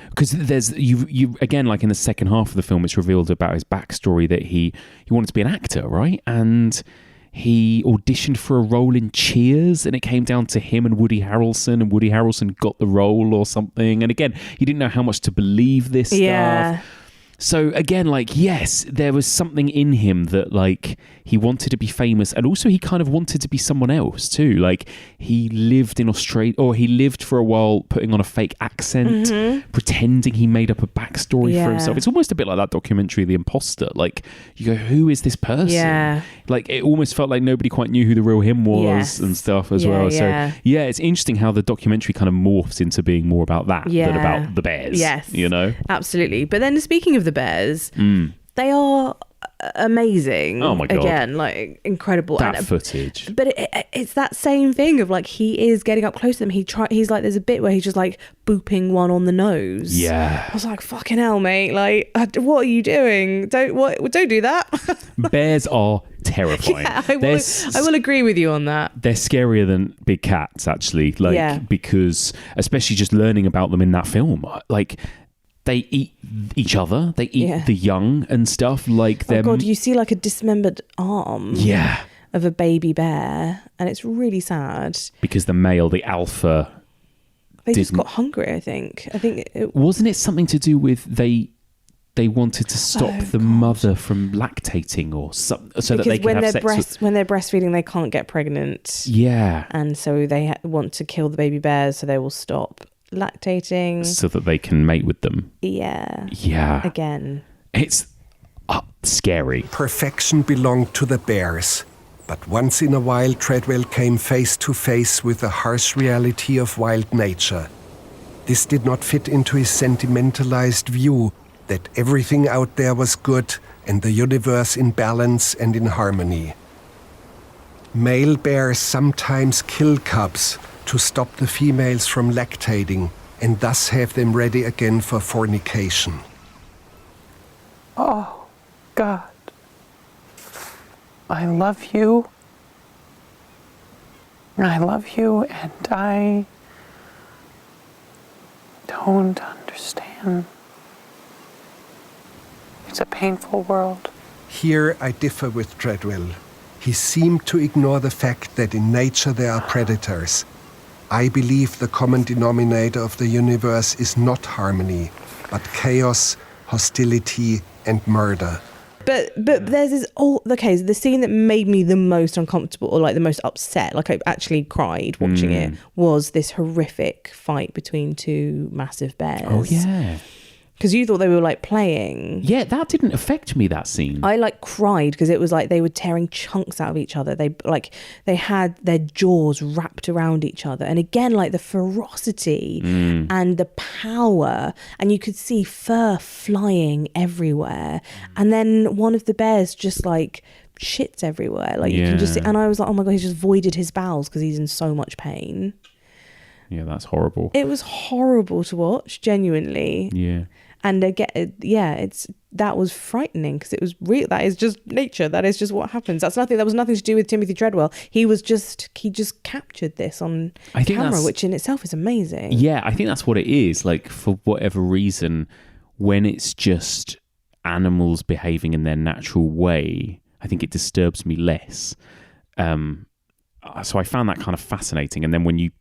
Because there's you again, like in the second half of the film, it's revealed about his backstory that he wanted to be an actor, right? And he auditioned for a role in Cheers, and it came down to him and Woody Harrelson, and Woody Harrelson got the role or something. And again, he didn't know how much to believe this stuff. So again, like, yes, there was something in him that, like, he wanted to be famous, and also he kind of wanted to be someone else too. Like, he lived in Australia, or he lived for a while putting on a fake accent, pretending he made up a backstory for himself. It's almost a bit like that documentary, The Imposter. Like, you go, who is this person? Yeah. Like, it almost felt like nobody quite knew who the real him was and stuff as well. So yeah, it's interesting how the documentary kind of morphs into being more about that than about the bears. Yes, absolutely. But then, speaking of the bears, they are amazing. Oh my god! Again, like, incredible footage. But it's that same thing of, like, he is getting up close to them. He's like, there's a bit where he's just like booping one on the nose. Yeah, I was like, fucking hell, mate! Like, what are you doing? Don't do that. Bears are terrifying. I will agree with you on that. They're scarier than big cats, actually. Like, because especially just learning about them in that film, like, they eat each other. They eat the young and stuff. Like, oh god, you see like a dismembered arm. Of a baby bear, and it's really sad because the male, the alpha, just got hungry. I think wasn't it something to do with they wanted to stop the mother from lactating or something, so that they can have sex when they're breastfeeding, they can't get pregnant. Yeah, and so they want to kill the baby bears so they will stop lactating so that they can mate with them. Yeah. Again, it's scary. Perfection belonged to the bears, but once in a while Treadwell came face to face with the harsh reality of wild nature. This did not fit into his sentimentalized view that everything out there was good and the universe in balance and in harmony. Male bears sometimes kill cubs to stop the females from lactating and thus have them ready again for fornication. Oh, God. I love you. I love you, and I don't understand. It's a painful world. Here I differ with Treadwell. He seemed to ignore the fact that in nature there are predators. I believe the common denominator of the universe is not harmony, but chaos, hostility, and murder. But there's this the scene that made me the most uncomfortable or like the most upset, like I actually cried watching it, was this horrific fight between two massive bears. Oh yeah. Because you thought they were like playing. Yeah, that didn't affect me, that scene. I like cried because it was like they were tearing chunks out of each other. They had their jaws wrapped around each other. And again, like the ferocity and the power. And you could see fur flying everywhere. And then one of the bears just like shits everywhere. Like you can just see. And I was like, oh my God, he's just voided his bowels because he's in so much pain. Yeah, that's horrible. It was horrible to watch, genuinely. Yeah. And again, that was frightening because it was real. That is just nature. That is just what happens. That was nothing to do with Timothy Treadwell. He just captured this on camera, which in itself is amazing. Yeah, I think that's what it is. Like, for whatever reason, when it's just animals behaving in their natural way, I think it disturbs me less. So I found that kind of fascinating. And then when you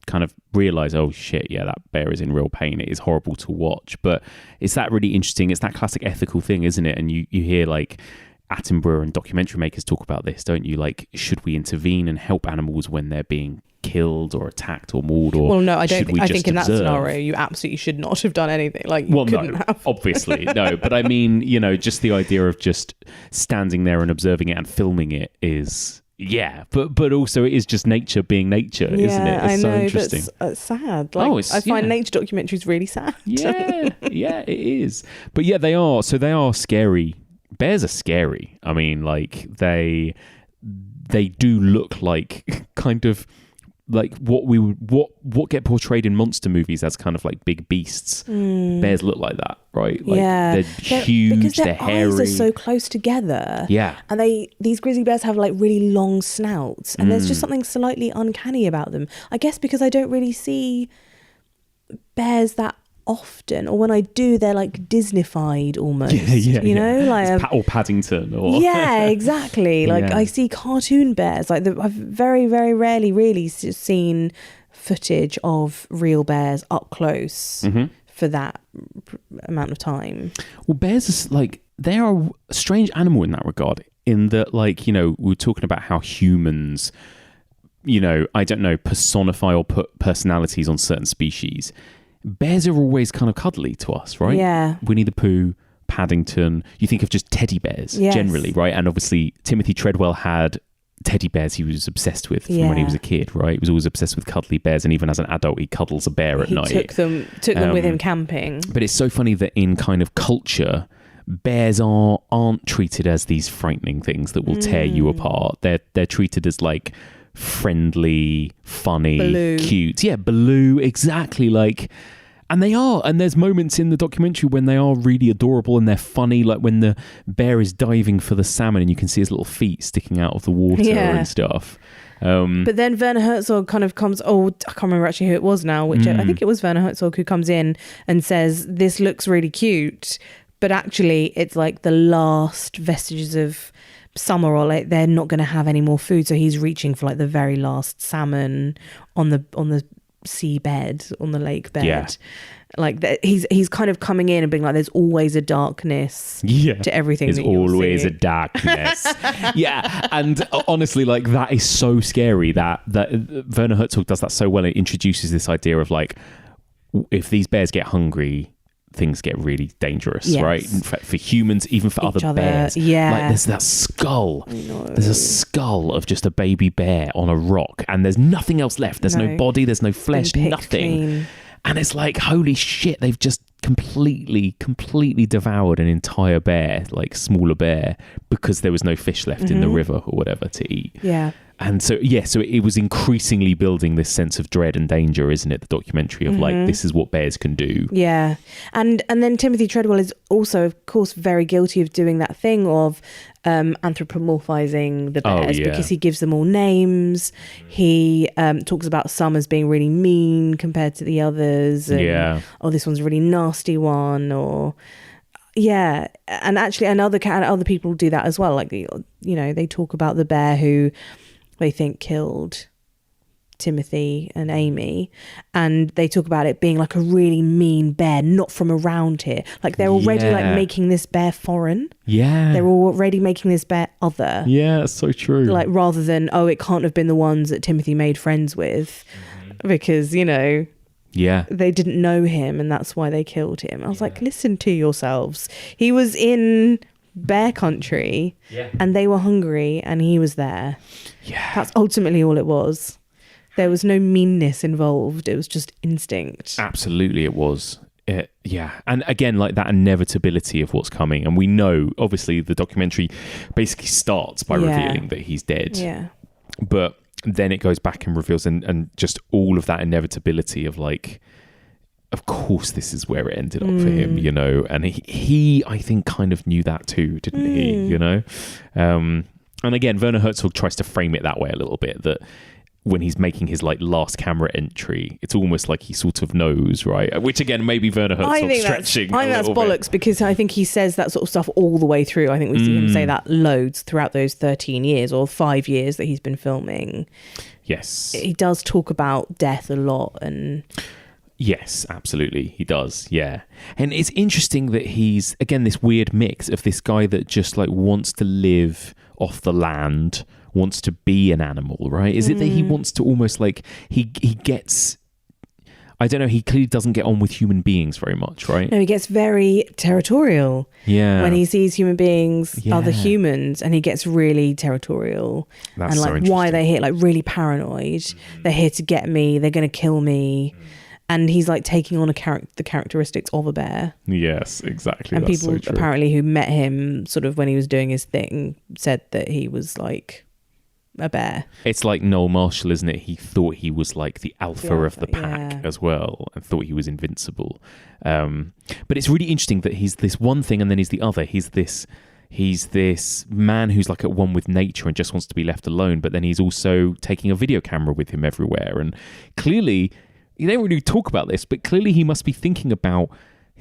kind of realize, oh shit, yeah, that bear is in real pain, it is horrible to watch. But it's that really interesting, it's that classic ethical thing, isn't it? And you hear like Attenborough and documentary makers talk about this, don't you? Like, should we intervene and help animals when they're being killed or attacked or mauled? Or well, no, I don't. I think in observe? That scenario, you absolutely should not have done anything. Like, well, no, obviously, no. But I mean, just the idea of just standing there and observing it and filming it is. Yeah, but also it is just nature being nature, isn't it? It's so interesting. But it's sad. Like, I find nature documentaries really sad. Yeah, it is. But yeah, they are. So they are scary. Bears are scary. I mean, like they do look like kind of like what get portrayed in monster movies as kind of like big beasts. Bears look like that, right? Like, they're huge, because their hairy. eyes are so close together. Yeah, and these grizzly bears have like really long snouts, and there's just something slightly uncanny about them. I guess because I don't really see bears that often, or when I do, they're like Disneyfied almost. Like or Paddington, or exactly. Like I see cartoon bears. Like I've very, very rarely really seen footage of real bears up close for that amount of time. Well, bears are they are a strange animal in that regard. In that, we were talking about how humans, I don't know, personify or put personalities on certain species. Bears are always kind of cuddly to us, right? Yeah. Winnie the Pooh, Paddington. You think of just teddy bears generally, right? And obviously Timothy Treadwell had teddy bears he was obsessed with from when he was a kid, right? He was always obsessed with cuddly bears, and even as an adult he cuddles a bear at night. He took them with him camping. But it's so funny that in kind of culture, bears aren't treated as these frightening things that will tear you apart. They're treated as like friendly, funny, cute. Yeah, Baloo, exactly. And they are. And there's moments in the documentary when they are really adorable and they're funny, like when the bear is diving for the salmon and you can see his little feet sticking out of the water and stuff. But then Werner Herzog kind of comes, I can't remember actually who it was now, which I think it was Werner Herzog who comes in and says, this looks really cute, but actually it's like the last vestiges of summer, or like they're not going to have any more food, so he's reaching for like the very last salmon on the seabed, on the lake bed. Like he's kind of coming in and being like, there's always a darkness to everything. There's always a darkness. And honestly, like that is so scary that Werner Herzog does that so well. It introduces this idea of like, if these bears get hungry, things get really dangerous, right? For humans, even for other bears. Like there's that skull. There's a skull of just a baby bear on a rock, and there's nothing else left. There's no body, there's no flesh, nothing. Clean. And it's like, holy shit, they've just completely devoured an entire bear, like smaller bear, because there was no fish left in the river or whatever to eat. Yeah. And so it was increasingly building this sense of dread and danger, isn't it? The documentary of like, this is what bears can do. Yeah. And then Timothy Treadwell is also, of course, very guilty of doing that thing of anthropomorphizing the bears because he gives them all names. He talks about some as being really mean compared to the others. And, this one's a really nasty one, or... Yeah, and actually, other people do that as well. Like, they talk about the bear who they think killed Timothy and Amy, and they talk about it being like a really mean bear, not from around here. Like they're already like making this bear foreign. Yeah. They're already making this bear other. Yeah, that's so true. Like rather than, oh, it can't have been the ones that Timothy made friends with because, you know, they didn't know him and that's why they killed him. I was like, listen to yourselves. He was in bear country and they were hungry and he was there. Yeah. That's ultimately all it was. There was no meanness involved. It was just instinct. Absolutely it was. And again, like that inevitability of what's coming. And we know, obviously, the documentary basically starts by revealing that he's dead. Yeah. But then it goes back and reveals and just all of that inevitability of like, of course, this is where it ended up for him, you know. And he, I think, kind of knew that too, didn't he? You know? And again, Werner Herzog tries to frame it that way a little bit, that when he's making his like last camera entry, it's almost like he sort of knows, right? Which again, maybe Werner Herzog stretching. I think that's bollocks because I think he says that sort of stuff all the way through. I think we see him say that loads throughout those 13 years or 5 years that he's been filming. Yes. He does talk about death a lot and... Yes, absolutely. He does. Yeah. And it's interesting that he's, again, this weird mix of this guy that just like wants to live off the land, wants to be an animal, right? Is it that he wants to almost like he gets, I don't know, he clearly doesn't get on with human beings very much, right? No, he gets very territorial. Yeah. When he sees human beings, other humans, and he gets really territorial. That's and so like why they're here, like really paranoid. They're here to get me, they're going to kill me. And he's like taking on the characteristics of a bear. Yes, exactly. And that's people apparently who met him sort of when he was doing his thing said that he was like a bear. It's like Noel Marshall, isn't it? He thought he was like the alpha of the pack as well and thought he was invincible. But it's really interesting that he's this one thing and then he's the other. He's this man who's like at one with nature and just wants to be left alone. But then he's also taking a video camera with him everywhere. And clearly... You don't really talk about this, but clearly he must be thinking about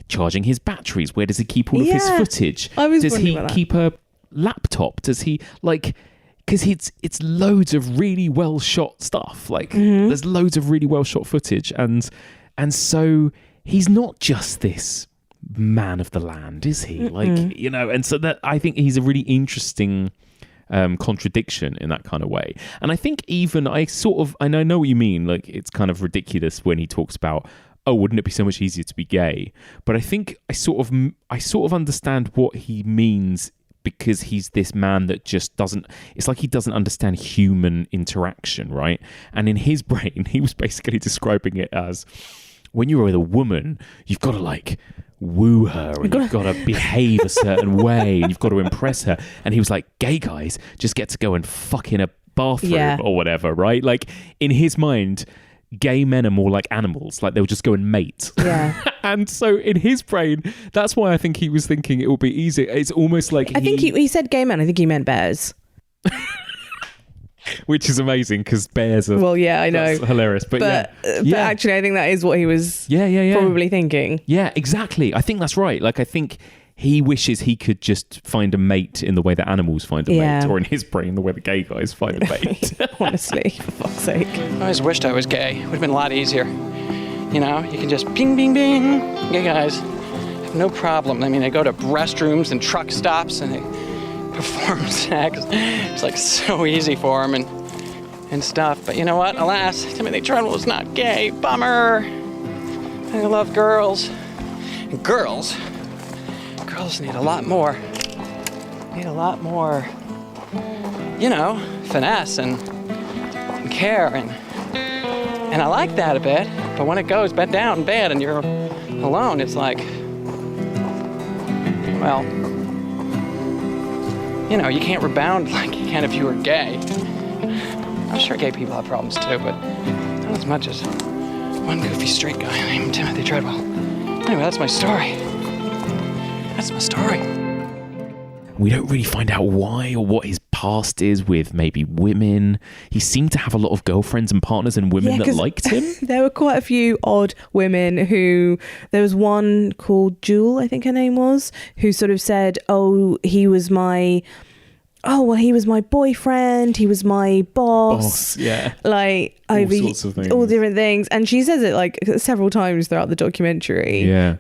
charging his batteries. Where does he keep all of his footage? Does he keep a laptop? Does he like... Because it's loads of really well shot stuff. Like there's loads of really well shot footage. And so he's not just this man of the land, is he? Like, you know, and so that I think he's a really interesting... contradiction in that kind of way. And I think even I know what you mean, like it's kind of ridiculous when he talks about, oh, wouldn't it be so much easier to be gay? But I think I sort of understand what he means, because he's this man that just doesn't, it's like he doesn't understand human interaction, right? And in his brain, he was basically describing it as, when you're with a woman, you've got to like woo her and you've got to behave a certain way and you've got to impress her. And he was like, gay guys just get to go and fuck in a bathroom or whatever, right? Like in his mind, gay men are more like animals, like they'll just go and mate. Yeah. And so in his brain, that's why I think he was thinking it will be easy. It's almost like I think he said gay men. I think he meant bears. Which is amazing because bears are... Well, yeah, I know. That's hilarious. But actually, I think that is what he was probably thinking. Yeah, exactly. I think that's right. Like, I think he wishes he could just find a mate in the way that animals find a mate, or in his brain, the way the gay guys find a mate. Honestly, for fuck's sake. I always wished I was gay. It would have been a lot easier. You know, you can just bing, bing, bing. Gay guys have no problem. I mean, they go to restrooms and truck stops and they... perform sex. It's like so easy for him and stuff. But you know what? Alas, Timothy Treadwell is not gay. Bummer. I love girls. And girls need a lot more. You know, finesse and care and I like that a bit. But when it goes bed down in bed and you're alone, it's like, well, you know, you can't rebound like you can if you were gay. I'm sure gay people have problems too, but not as much as one goofy straight guy named Timothy Treadwell. Anyway, that's my story. We don't really find out why or what his past is with maybe women. He seemed to have a lot of girlfriends and partners and women that liked him. There were quite a few odd women who... There was one called Jewel, I think her name was, who sort of said, oh, he was my... oh, well, he was my boyfriend, he was my boss. Yeah. Like, All over sorts of things. all different things. And she says it like several times throughout the documentary. Yeah.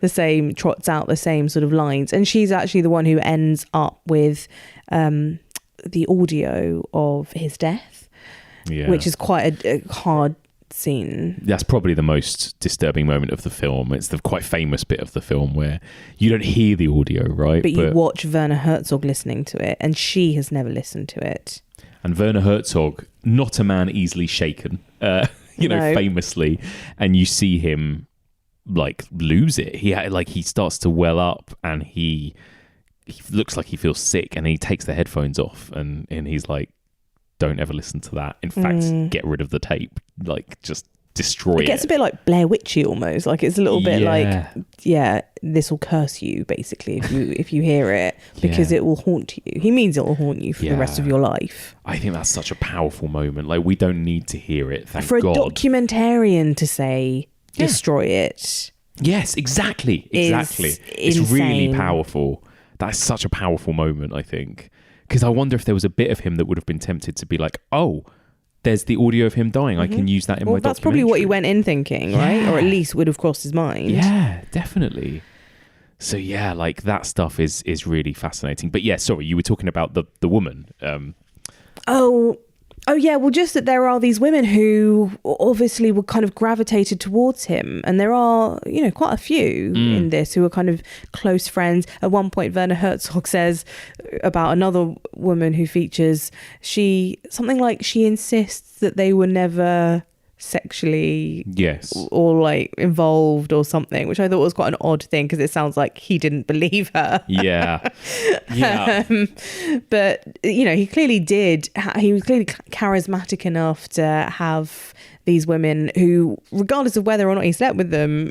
Trots out the same sort of lines. And she's actually the one who ends up with the audio of his death, which is quite a hard scene. That's probably the most disturbing moment of the film. It's the quite famous bit of the film where you don't hear the audio, right? But you watch Werner Herzog listening to it, and she has never listened to it. And Werner Herzog, not a man easily shaken, famously. And you see him like lose it. He starts to well up, and he looks like he feels sick, and he takes the headphones off, and he's like, don't ever listen to that. In fact, get rid of the tape. Like, just destroy it. It gets a bit like Blair Witchy almost. Like, it's a little bit like, this will curse you, basically, if you hear it, because it will haunt you. He means it will haunt you for the rest of your life. I think that's such a powerful moment. Like, we don't need to hear it, thank God. For a documentarian to say, destroy it. Yes, exactly. It's really powerful. That's such a powerful moment, I think. Because I wonder if there was a bit of him that would have been tempted to be like, oh, there's the audio of him dying. I can use that in my documentary. That's probably what he went in thinking, right? Or at least would have crossed his mind. Yeah, definitely. So yeah, like that stuff is really fascinating. But yeah, sorry, you were talking about the woman. Oh yeah, well, just that there are these women who obviously were kind of gravitated towards him, and there are, quite a few in this who are kind of close friends. At one point, Werner Herzog says about another woman who features, something like she insists that they were never sexually or like involved or something, which I thought was quite an odd thing, because it sounds like he didn't believe her. But he clearly did. He was clearly charismatic enough to have these women who, regardless of whether or not he slept with them,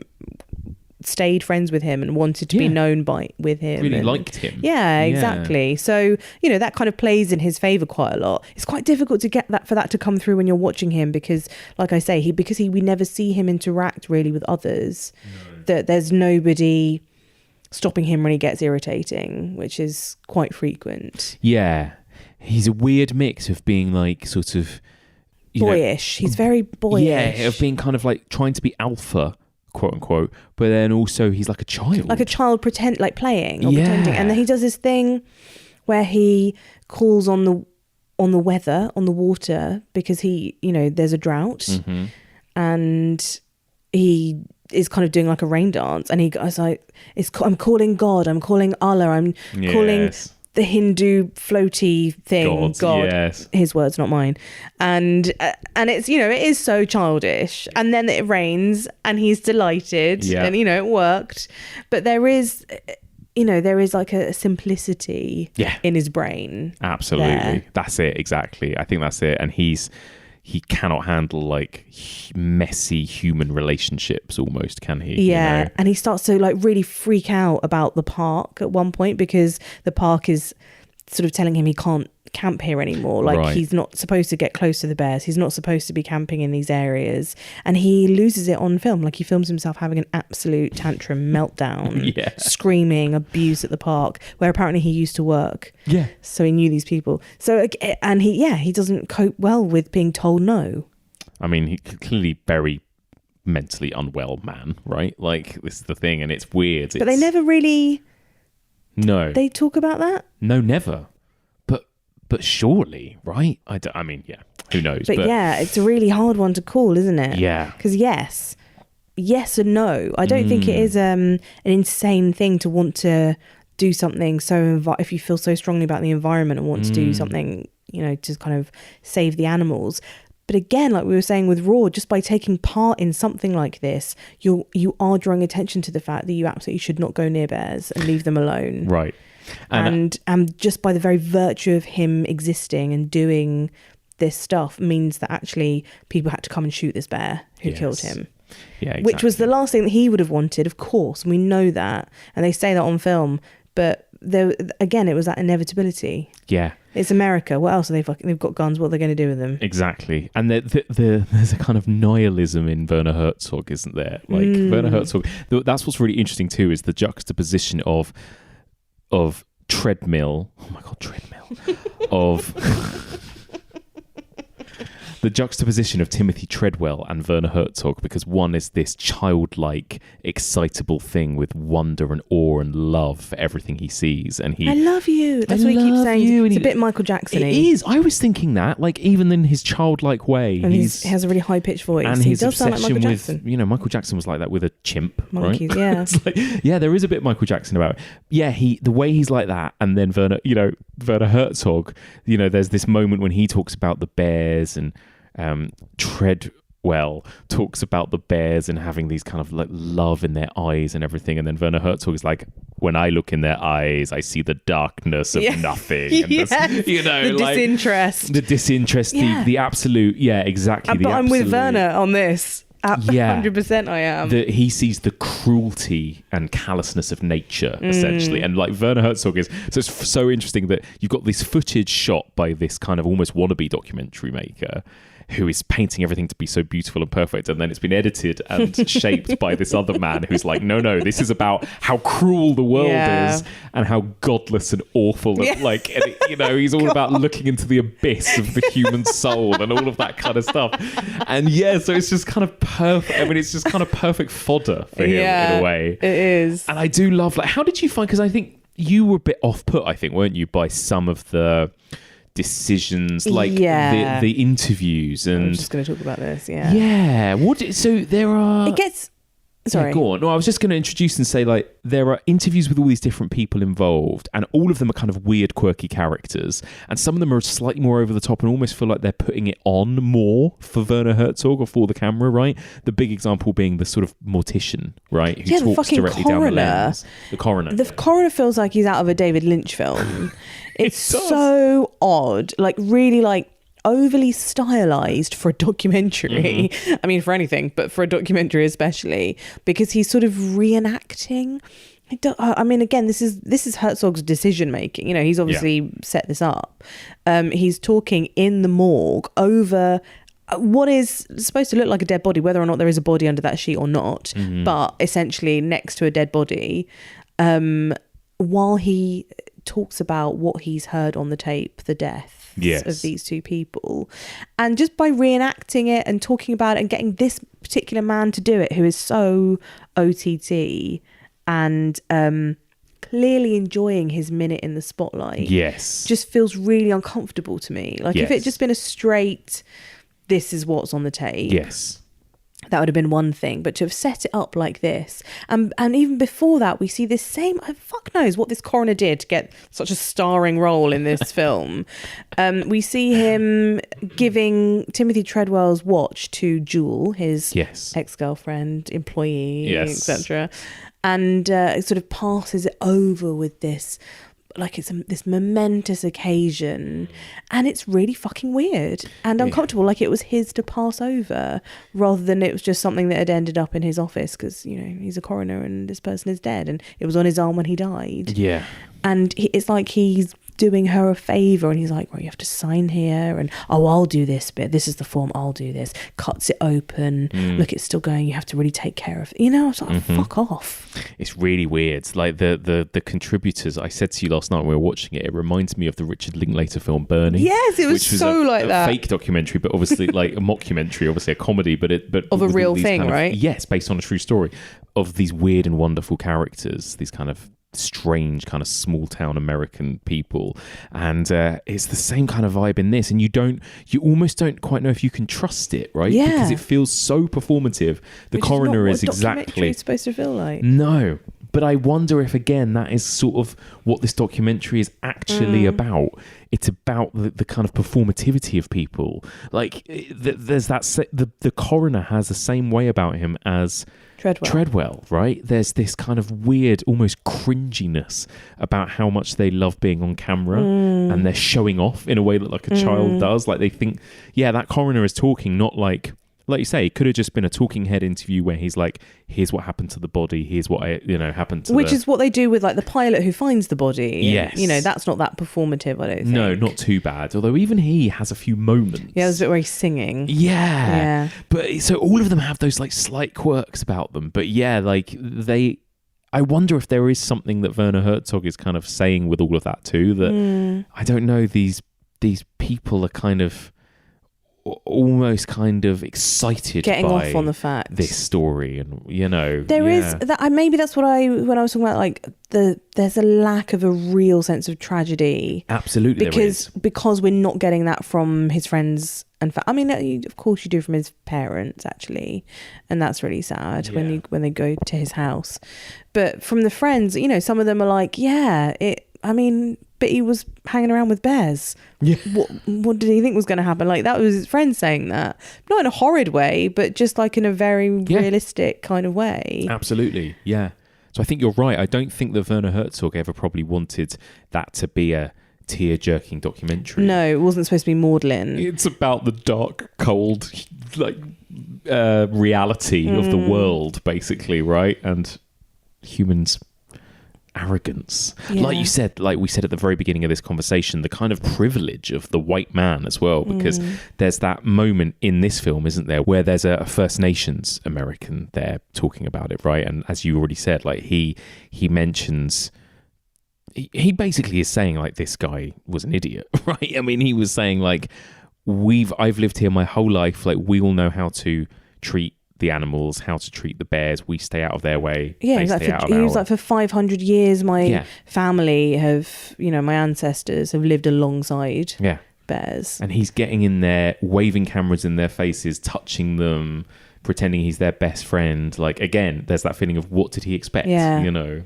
stayed friends with him and wanted to be known with him. Really liked him. Yeah, exactly. So, that kind of plays in his favour quite a lot. It's quite difficult to get for that to come through when you're watching him, because, like I say, we never see him interact really with others. No. That there's nobody stopping him when he gets irritating, which is quite frequent. Yeah. He's a weird mix of being like sort of boyish. He's very boyish. Yeah, of being kind of like trying to be alpha, quote unquote, but then also he's like a child. Like a child pretending, pretending. And then he does this thing where he calls on the weather, on the water, because there's a drought, and he is kind of doing like a rain dance, and he goes like, I'm calling God, I'm calling Allah, I'm calling the Hindu floaty thing, God. His words, not mine. And it's, it is so childish. And then it rains, and he's delighted, and it worked. But there is like a simplicity in his brain. Absolutely. There. That's it, exactly. I think that's it. And he cannot handle like messy human relationships almost, can he? Yeah. And he starts to like really freak out about the park at one point, because the park is sort of telling him he can't camp here anymore. Like he's not supposed to get close to the bears. He's not supposed to be camping in these areas. And he loses it on film. Like he films himself having an absolute tantrum, meltdown, screaming, abuse at the park, where apparently he used to work. Yeah. So he knew these people. So, and he doesn't cope well with being told no. I mean, he's clearly very mentally unwell man, right? Like, this is the thing, and it's weird. But they never really... No. They talk about that? No, never. But surely, right? I mean, who knows? But yeah, it's a really hard one to call, isn't it? Yeah. Because yes and no. I don't think it is an insane thing to want to do something. So if you feel so strongly about the environment and want to do something, to kind of save the animals. But again, like we were saying with Raw, just by taking part in something like this, you are drawing attention to the fact that you absolutely should not go near bears and leave them alone. Right. And just by the very virtue of him existing and doing this stuff means that actually people had to come and shoot this bear who killed him. Yeah, exactly. Which was the last thing that he would have wanted, of course. And we know that. And they say that on film. But again, it was that inevitability. Yeah. It's America. What else are they've got guns. What are they going to do with them? Exactly. And there's a kind of nihilism in Werner Herzog, isn't there? Like Werner Herzog, that's what's really interesting too, is the juxtaposition of treadmill. Oh my God, treadmill. of the juxtaposition of Timothy Treadwell and Werner Herzog, because one is this childlike, excitable thing with wonder and awe and love for everything he sees, and I love you. That's what he keeps saying. It's a bit Michael Jackson-y. It is. I was thinking that, like, even in his childlike way, and he has a really high pitched voice. And he his does sound like obsession Michael with, Jackson. Michael Jackson was like that with a chimp, Monkeys, right? yeah. It's like, yeah, there is a bit Michael Jackson about it. Yeah, the way he's like that, and then Werner Herzog, there's this moment when he talks about the bears, and Treadwell talks about the bears and having these kind of like love in their eyes and everything, and then Werner Herzog is like, when I look in their eyes, I see the darkness of nothing. And the disinterest. The absolute, exactly. But I'm with Werner on this. 100% I am. He sees the cruelty and callousness of nature, essentially. And like Werner Herzog is, so it's so interesting that you've got this footage shot by this kind of almost wannabe documentary maker who is painting everything to be so beautiful and perfect, and then it's been edited and shaped by this other man who's like, no, this is about how cruel the world is and how godless and awful and he's all about looking into the abyss of the human soul and all of that kind of stuff. And so it's just kind of perfect. I mean, it's just kind of perfect fodder for him in a way. It is. And I do love, like, how did you find, because I think you were a bit off put, I think, weren't you, by some of the decisions, like the interviews, and I was just going to talk about this. So there are, it gets, sorry, go on. No, I was just going to introduce and say, like, there are interviews with all these different people involved, and all of them are kind of weird, quirky characters, and some of them are slightly more over the top and almost feel like they're putting it on more for Werner Herzog or for the camera, right? The big example being the sort of mortician, right, who talks directly down the lens. The coroner. The coroner feels like he's out of a David Lynch film. It's so odd, like really like overly stylized for a documentary. I mean, for anything, but for a documentary especially, because he's sort of reenacting. I mean, again, this is Herzog's decision making. He's obviously set this up. He's talking in the morgue over what is supposed to look like a dead body, whether or not there is a body under that sheet or not, but essentially next to a dead body, while he talks about what he's heard on the tape, the deaths of these two people. And just by reenacting it and talking about it and getting this particular man to do it, who is so OTT and clearly enjoying his minute in the spotlight, just feels really uncomfortable to me. Like if it just been a straight, this is what's on the tape, that would have been one thing, but to have set it up like this, and even before that, we see this same, fuck knows what this coroner did to get such a starring role in this film. We see him giving Timothy Treadwell's watch to Jewel, his ex-girlfriend, employee, etc., and sort of passes it over with this, like it's this momentous occasion, and it's really fucking weird and uncomfortable, like it was his to pass over rather than it was just something that had ended up in his office because he's a coroner and this person is dead and it was on his arm when he died, and it's like he's doing her a favor, and he's like, well, you have to sign here, and I'll do this bit, this is the form, I'll do this, cuts it open, look, it's still going, you have to really take care of it. It's like, fuck off. It's really weird. Like the contributors, I said to you last night when we were watching it reminds me of the Richard Linklater film Burning. Yes, it was so like that, fake documentary, but obviously like a mockumentary, obviously a comedy, but of a real thing, right? Yes, based on a true story of these weird and wonderful characters, these kind of strange kind of small town American people, and it's the same kind of vibe in this, and you almost don't quite know if you can trust it, right? Because it feels so performative. The coroner is exactly it's supposed to feel like. No, but I wonder if again that is sort of what this documentary is actually about. It's about the kind of performativity of people. Like there's that the coroner has the same way about him as Treadwell, right? There's this kind of weird, almost cringiness about how much they love being on camera, and they're showing off in a way that like a child does. Like they think, that coroner is talking, not like you say, it could have just been a talking head interview where he's like, here's what happened to the body, here's what happened to which is what they do with like the pilot who finds the body. Yes. That's not that performative, I don't think. No, not too bad. Although even he has a few moments. Yeah, there's a bit where he's singing. Yeah. But so all of them have those like slight quirks about them. But I wonder if there is something that Werner Herzog is kind of saying with all of that too, that I don't know, these these people are kind of almost kind of excited getting by off on the fact this story, and there is that. Maybe that's what when I was talking about, like there's a lack of a real sense of tragedy. Absolutely, because we're not getting that from his friends and I mean, of course you do from his parents actually, and that's really sad when they go to his house. But from the friends, some of them are like, but he was hanging around with bears. Yeah. What did he think was going to happen? Like, that was his friend saying that. Not in a horrid way, but just like in a very realistic kind of way. Absolutely, yeah. So I think you're right. I don't think that Werner Herzog ever probably wanted that to be a tear-jerking documentary. No, it wasn't supposed to be maudlin. It's about the dark, cold, reality of the world, basically, right? And humans' arrogance, like you said, like we said at the very beginning of this conversation, the kind of privilege of the white man as well, because there's that moment in this film, isn't there, where there's a First Nations American there talking about it, right? And as you already said, like he mentions, he basically is saying like, this guy was an idiot, right? I mean, he was saying like, I've lived here my whole life, like we all know how to treat the animals, how to treat the bears. We stay out of their way. Yeah, he was like, for 500 years, my family have, my ancestors have lived alongside bears. And he's getting in there, waving cameras in their faces, touching them, pretending he's their best friend. Like, again, there's that feeling of what did he expect? Yeah.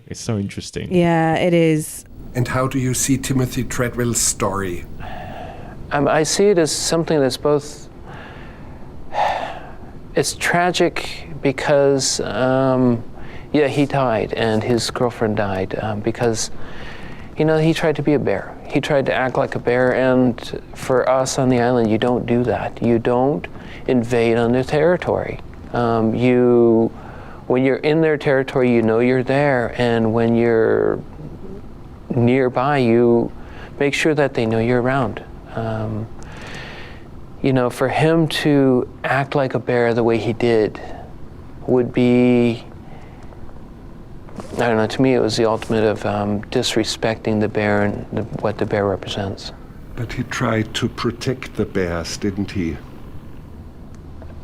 It's so interesting. Yeah, it is. And how do you see Timothy Treadwell's story? I see it as something that's both... It's tragic because, he died and his girlfriend died because, he tried to be a bear. He tried to act like a bear, and for us on the island, you don't do that. You don't invade on their territory. When you're in their territory, you're there, and when you're nearby, you make sure that they know you're around. For him to act like a bear the way he did would be, I don't know, to me it was the ultimate of disrespecting the bear and what the bear represents. But he tried to protect the bears, didn't he?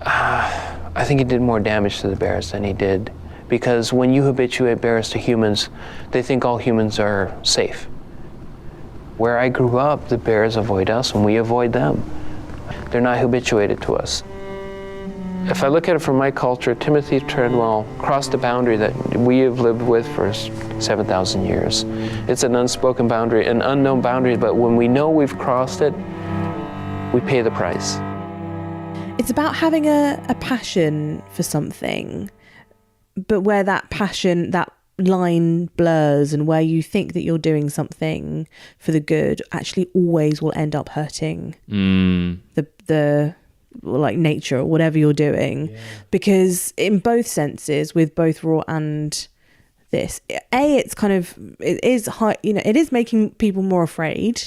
I think he did more damage to the bears than he did, because when you habituate bears to humans, they think all humans are safe. Where I grew up, the bears avoid us and we avoid them. They're not habituated to us. If I look at it from my culture, Timothy Treadwell crossed a boundary that we have lived with for 7,000 years. It's an unspoken boundary, an unknown boundary, but when we know we've crossed it, we pay the price. It's about having a passion for something, but where that passion, that line blurs, and where you think that you're doing something for the good actually always will end up hurting the like nature or whatever you're doing. Because in both senses, with both Raw and this, it's kind of, it is high, it is making people more afraid,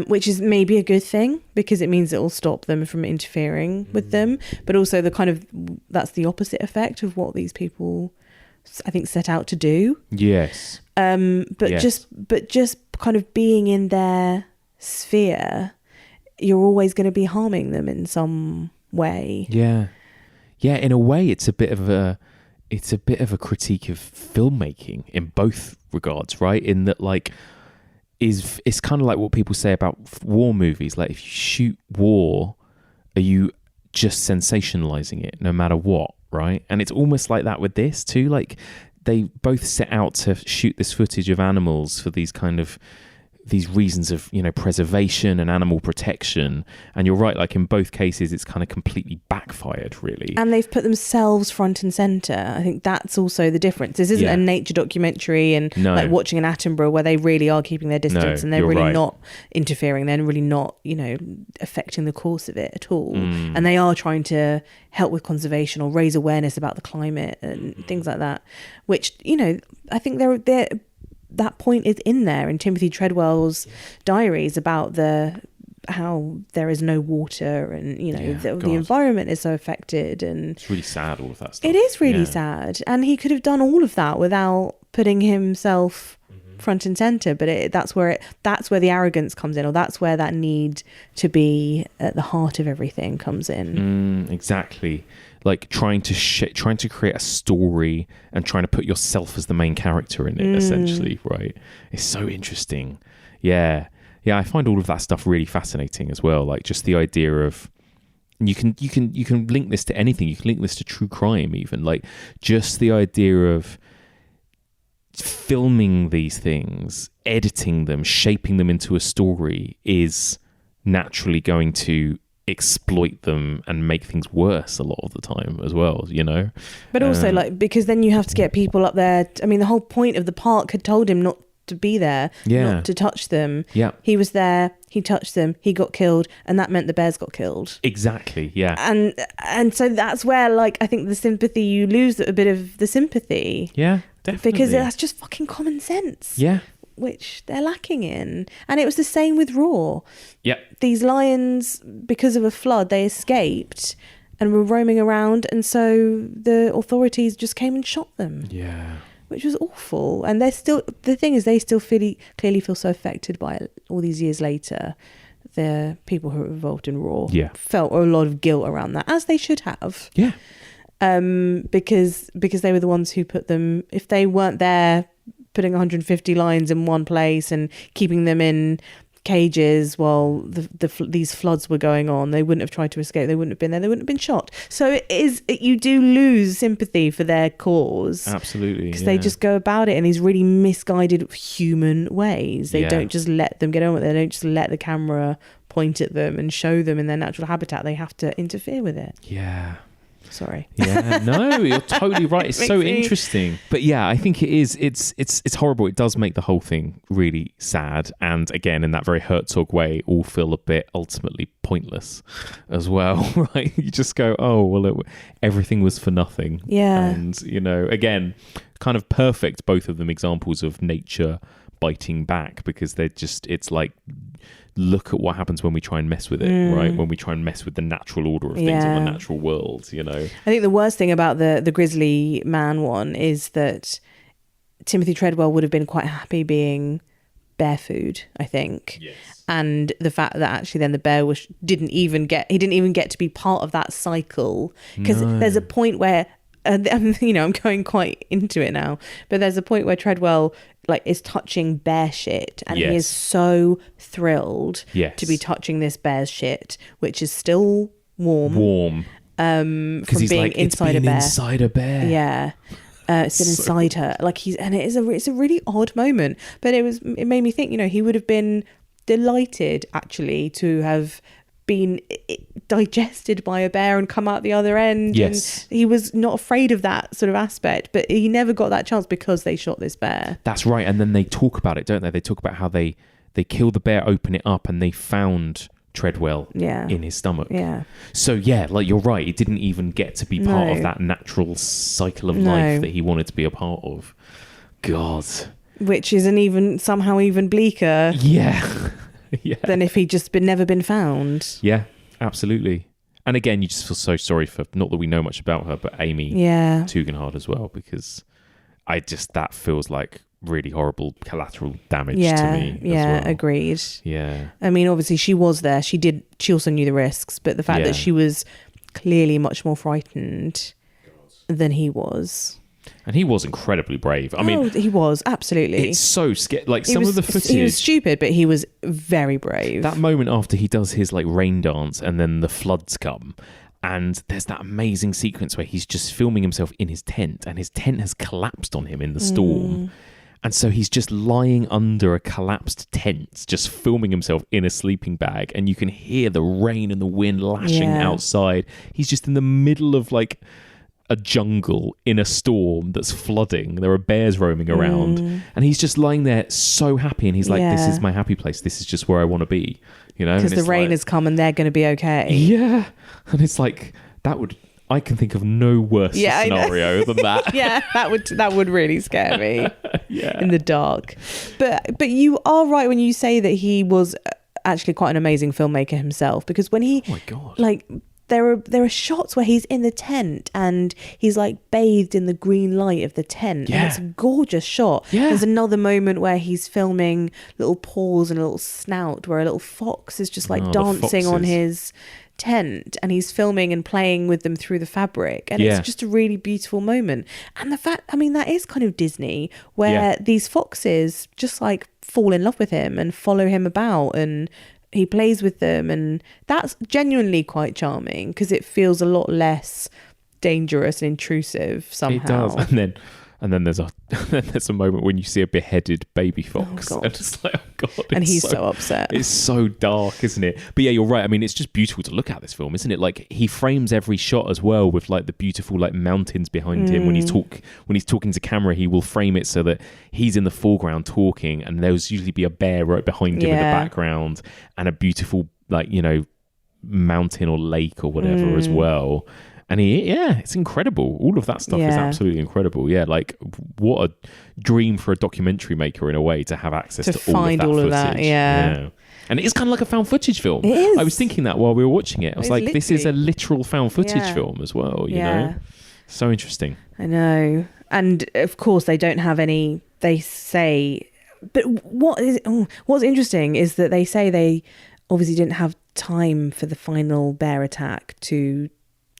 which is maybe a good thing, because it means it will stop them from interfering with them. But also that's the opposite effect of what these people, I think, set out to do. Yes. But just kind of being in their sphere, you're always going to be harming them in some way. Yeah. In a way, it's a bit of a critique of filmmaking in both regards, right? In that, like, it's kind of like what people say about war movies. Like, if you shoot war, are you just sensationalizing it no matter what? Right. And it's almost like that with this too. Like, they both set out to shoot this footage of animals for these reasons of, preservation and animal protection. And you're right, like in both cases, it's kind of completely backfired, really. And they've put themselves front and center. I think that's also the difference. This isn't a nature documentary and like watching an Attenborough where they really are keeping their distance and they're really not interfering. They're really not, affecting the course of it at all. And they are trying to help with conservation or raise awareness about the climate and things like that, which, I think they're that point is in there in Timothy Treadwell's diaries about how there is no water and the environment is so affected, and it's really sad, all of that stuff. It is really sad, and he could have done all of that without putting himself front and center, but that's where the arrogance comes in, or that's where that need to be at the heart of everything comes in. Exactly. Like trying to create a story and trying to put yourself as the main character in it, essentially, right? It's so interesting. Yeah, I find all of that stuff really fascinating as well. Like just the idea of you can link this to anything. You can link this to true crime, even. Like just the idea of filming these things, editing them, shaping them into a story is naturally going to exploit them and make things worse a lot of the time as well, you know. But also like, because then you have to get people up there. I mean, the whole point of the park had told him not to be there, not to touch them. Yeah, he was there, he touched them, he got killed, and that meant the bears got killed. Exactly. Yeah. And so that's where, like, I think the sympathy, you lose a bit of the sympathy. Yeah, definitely. Because that's just fucking common sense. Yeah. Which they're lacking in. And it was the same with Raw. Yeah. These lions, because of a flood, they escaped and were roaming around, and so the authorities just came and shot them. Yeah. Which was awful. And they're still, the thing is, they still clearly feel so affected by it all these years later. The people who were involved in Raw felt a lot of guilt around that, as they should have. Yeah. Because they were the ones who put them, if they weren't there putting 150 lions in one place and keeping them in cages while these floods were going on, they wouldn't have tried to escape. They wouldn't have been there. They wouldn't have been shot. So you do lose sympathy for their cause. Absolutely. Because they just go about it in these really misguided human ways. They don't just let them get on with it. They don't just let the camera point at them and show them in their natural habitat. They have to interfere with it. Yeah. Sorry. Yeah, no, you're totally right. It's so interesting. But yeah, I think it is. It's horrible. It does make the whole thing really sad. And again, in that very Herzog way, all feel a bit ultimately pointless as well, right? You just go, oh, well, everything was for nothing. Yeah. And, you know, again, kind of perfect, both of them examples of nature biting back, because it's like, look at what happens when we try and mess with it, right? When we try and mess with the natural order of things in the natural world, you know. I think the worst thing about the Grizzly Man one is that Timothy Treadwell would have been quite happy being bear food, I think. Yes. And the fact that actually then the bear didn't even get to be part of that cycle, because there's a point where you know, I'm going quite into it now, but there's a point where Treadwell like is touching bear shit, and he is so thrilled to be touching this bear's shit, which is still warm from being like, inside a bear. Inside a bear. Yeah. It's been inside her, like it's a really odd moment, but it made me think, you know, he would have been delighted actually to have been digested by a bear and come out the other end. Yes. And he was not afraid of that sort of aspect, but he never got that chance because they shot this bear. That's right. And then they talk about it, don't they? They talk about how they killed the bear, open it up, and they found Treadwell in his stomach. Yeah. So yeah, like you're right, it didn't even get to be part of that natural cycle of life that he wanted to be a part of. God. Which is somehow even bleaker. Yeah. Than if he'd just never been found. Yeah, absolutely. And again, you just feel so sorry for, not that we know much about her, but Amy Tugendhat as well, because that feels like really horrible collateral damage to me. Yeah, as well. Agreed. Yeah. I mean, obviously she was there. She also knew the risks, but the fact that she was clearly much more frightened than he was. And he was incredibly brave. I mean, he was, absolutely. It's so scary. Like some of the footage. He was stupid, but he was very brave. That moment after he does his like rain dance and then the floods come, and there's that amazing sequence where he's just filming himself in his tent, and his tent has collapsed on him in the storm. And so he's just lying under a collapsed tent, just filming himself in a sleeping bag. And you can hear the rain and the wind lashing outside. He's just in the middle of like a jungle in a storm that's flooding. There are bears roaming around, and he's just lying there so happy, and he's like, this is my happy place, this is just where I want to be, you know, because the rain has come and they're going to be okay. And it's like, I can think of no worse scenario than that. That would really scare me in the dark. But you are right when you say that he was actually quite an amazing filmmaker himself, because when he there are shots where he's in the tent and he's like bathed in the green light of the tent. Yeah. And it's a gorgeous shot. Yeah. There's another moment where he's filming little paws and a little snout where a little fox is just like dancing on his tent, and he's filming and playing with them through the fabric, and it's just a really beautiful moment. And the fact, I mean, that is kind of Disney, where these foxes just like fall in love with him and follow him about, and he plays with them, and that's genuinely quite charming because it feels a lot less dangerous and intrusive somehow. It does. And then there's a moment when you see a beheaded baby fox. Oh, God. And it's like, oh God. And he's so upset. It's so dark, isn't it? But yeah, you're right. I mean, it's just beautiful to look at, this film, isn't it? Like, he frames every shot as well with like the beautiful like mountains behind him. When he's talking to camera, he will frame it so that he's in the foreground talking, and there'll usually be a bear right behind him in the background, and a beautiful like, you know, mountain or lake or whatever as well. And it's incredible. All of that stuff is absolutely incredible. Yeah, like what a dream for a documentary maker in a way to have access to find all of that footage. That, yeah. And it is kind of like a found footage film. It is. I was thinking that while we were watching it. I was like, this is a literal found footage film as well, you know? So interesting. I know. And of course they don't have any, they say, but what's interesting is that they say they obviously didn't have time for the final bear attack to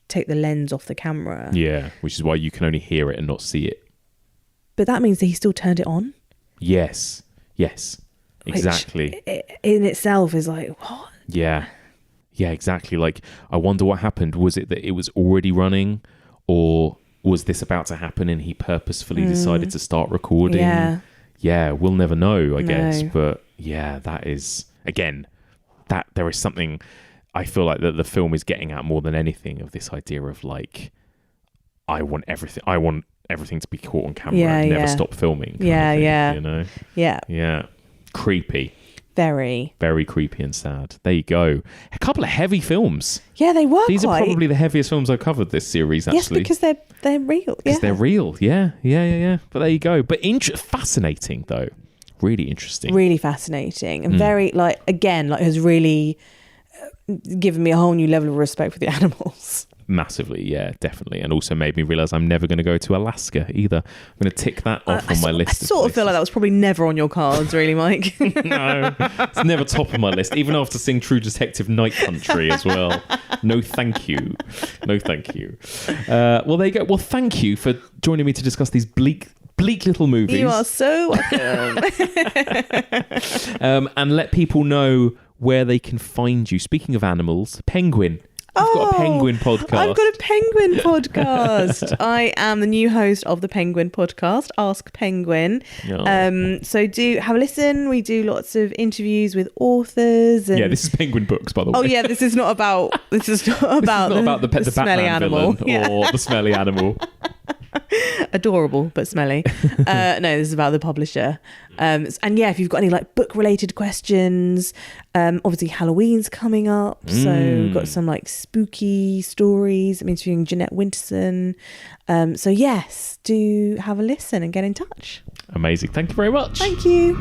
take the lens off the camera. Yeah, which is why you can only hear it and not see it. But that means that he still turned it on? Yes, exactly. Which in itself is like, what? Yeah, exactly. Like, I wonder what happened. Was it that it was already running, or was this about to happen and he purposefully decided to start recording? Yeah, we'll never know, I guess. But yeah, that is, again, that there is something I feel like that the film is getting at more than anything, of this idea of like, I want everything to be caught on camera and never stop filming. Kind of thing, you know? Yeah. Creepy. Very. Very creepy and sad. There you go. A couple of heavy films. Yeah, they were. These are probably the heaviest films I've covered this series, actually. Yes, because they're real. Because they're real. Yeah. But there you go. But fascinating, though. Really interesting. Really fascinating. And very, like, again, like, has really given me a whole new level of respect for the animals. Massively, yeah, definitely. And also made me realise I'm never going to go to Alaska either. I'm going to tick that off on my list. I sort of feel like that was probably never on your cards, really, Mike. No, it's never top of my list, even after seeing True Detective Night Country as well. No, thank you. Well, there you go. Well, thank you for joining me to discuss these bleak little movies. You are so welcome. And let people know where they can find you. Speaking of animals, Penguin. You've got a Penguin podcast. I've got a Penguin podcast. I am the new host of the Penguin podcast, Ask Penguin. Oh. So do have a listen. We do lots of interviews with authors. And... Yeah, this is Penguin Books, by the way. Oh yeah, this is not about the smelly animal or the smelly animal. Adorable but smelly. No, this is about the publisher. And yeah, if you've got any like book related questions, obviously Halloween's coming up, so we've got some like spooky stories. I'm interviewing Jeanette Winterson. So yes, do have a listen and get in touch. Amazing. Thank you very much. Thank you.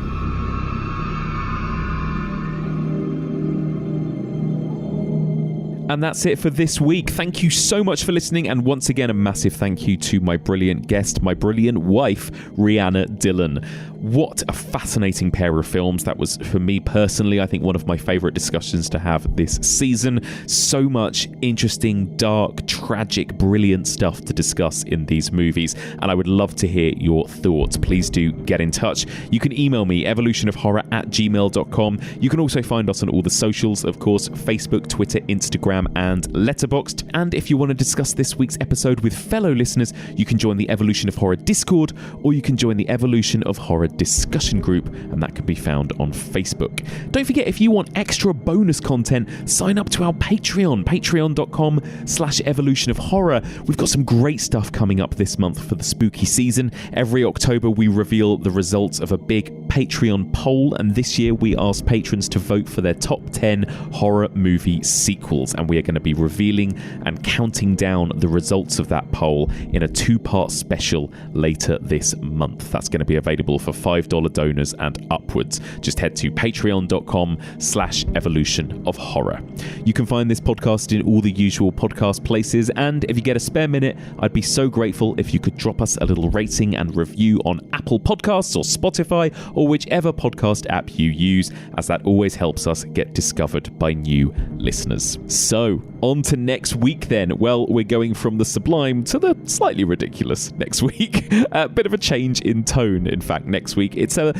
And that's it for this week. Thank you so much for listening. And once again, a massive thank you to my brilliant guest, my brilliant wife, Rhianna Dhillon. What a fascinating pair of films. That was, for me personally, I think one of my favourite discussions to have this season. So much interesting, dark, tragic, brilliant stuff to discuss in these movies. And I would love to hear your thoughts. Please do get in touch. You can email me, evolutionofhorror@gmail.com. You can also find us on all the socials, of course, Facebook, Twitter, Instagram, and Letterboxd. And if you want to discuss this week's episode with fellow listeners, you can join the Evolution of Horror Discord, or you can join the Evolution of Horror discussion group, and that can be found on Facebook. Don't forget, if you want extra bonus content, sign up to our Patreon, patreon.com/Evolution of Horror. We've got some great stuff coming up this month for the spooky season. Every October, we reveal the results of a big Patreon poll, and this year we asked patrons to vote for their top 10 horror movie sequels, and and we are going to be revealing and counting down the results of that poll in a 2-part special later this month. That's going to be available for $5 donors and upwards. Just head to patreon.com/evolution of horror. You can find this podcast in all the usual podcast places, and if you get a spare minute, I'd be so grateful if you could drop us a little rating and review on Apple Podcasts or Spotify or whichever podcast app you use, as that always helps us get discovered by new listeners. So, on to next week then. Well, we're going from the sublime to the slightly ridiculous next week. A bit of a change in tone, in fact, next week. It's a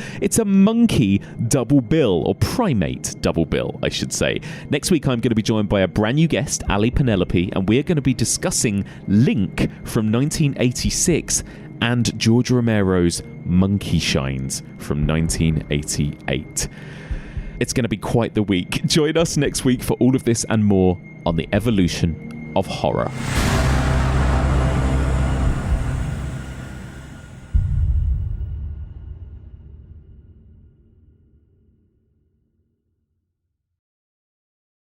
monkey double bill, or primate double bill, I should say. Next week, I'm going to be joined by a brand new guest, Ali Penelope, and we're going to be discussing Link from 1986 and George Romero's Monkey Shines from 1988. It's going to be quite the week. Join us next week for all of this and more on the evolution of horror.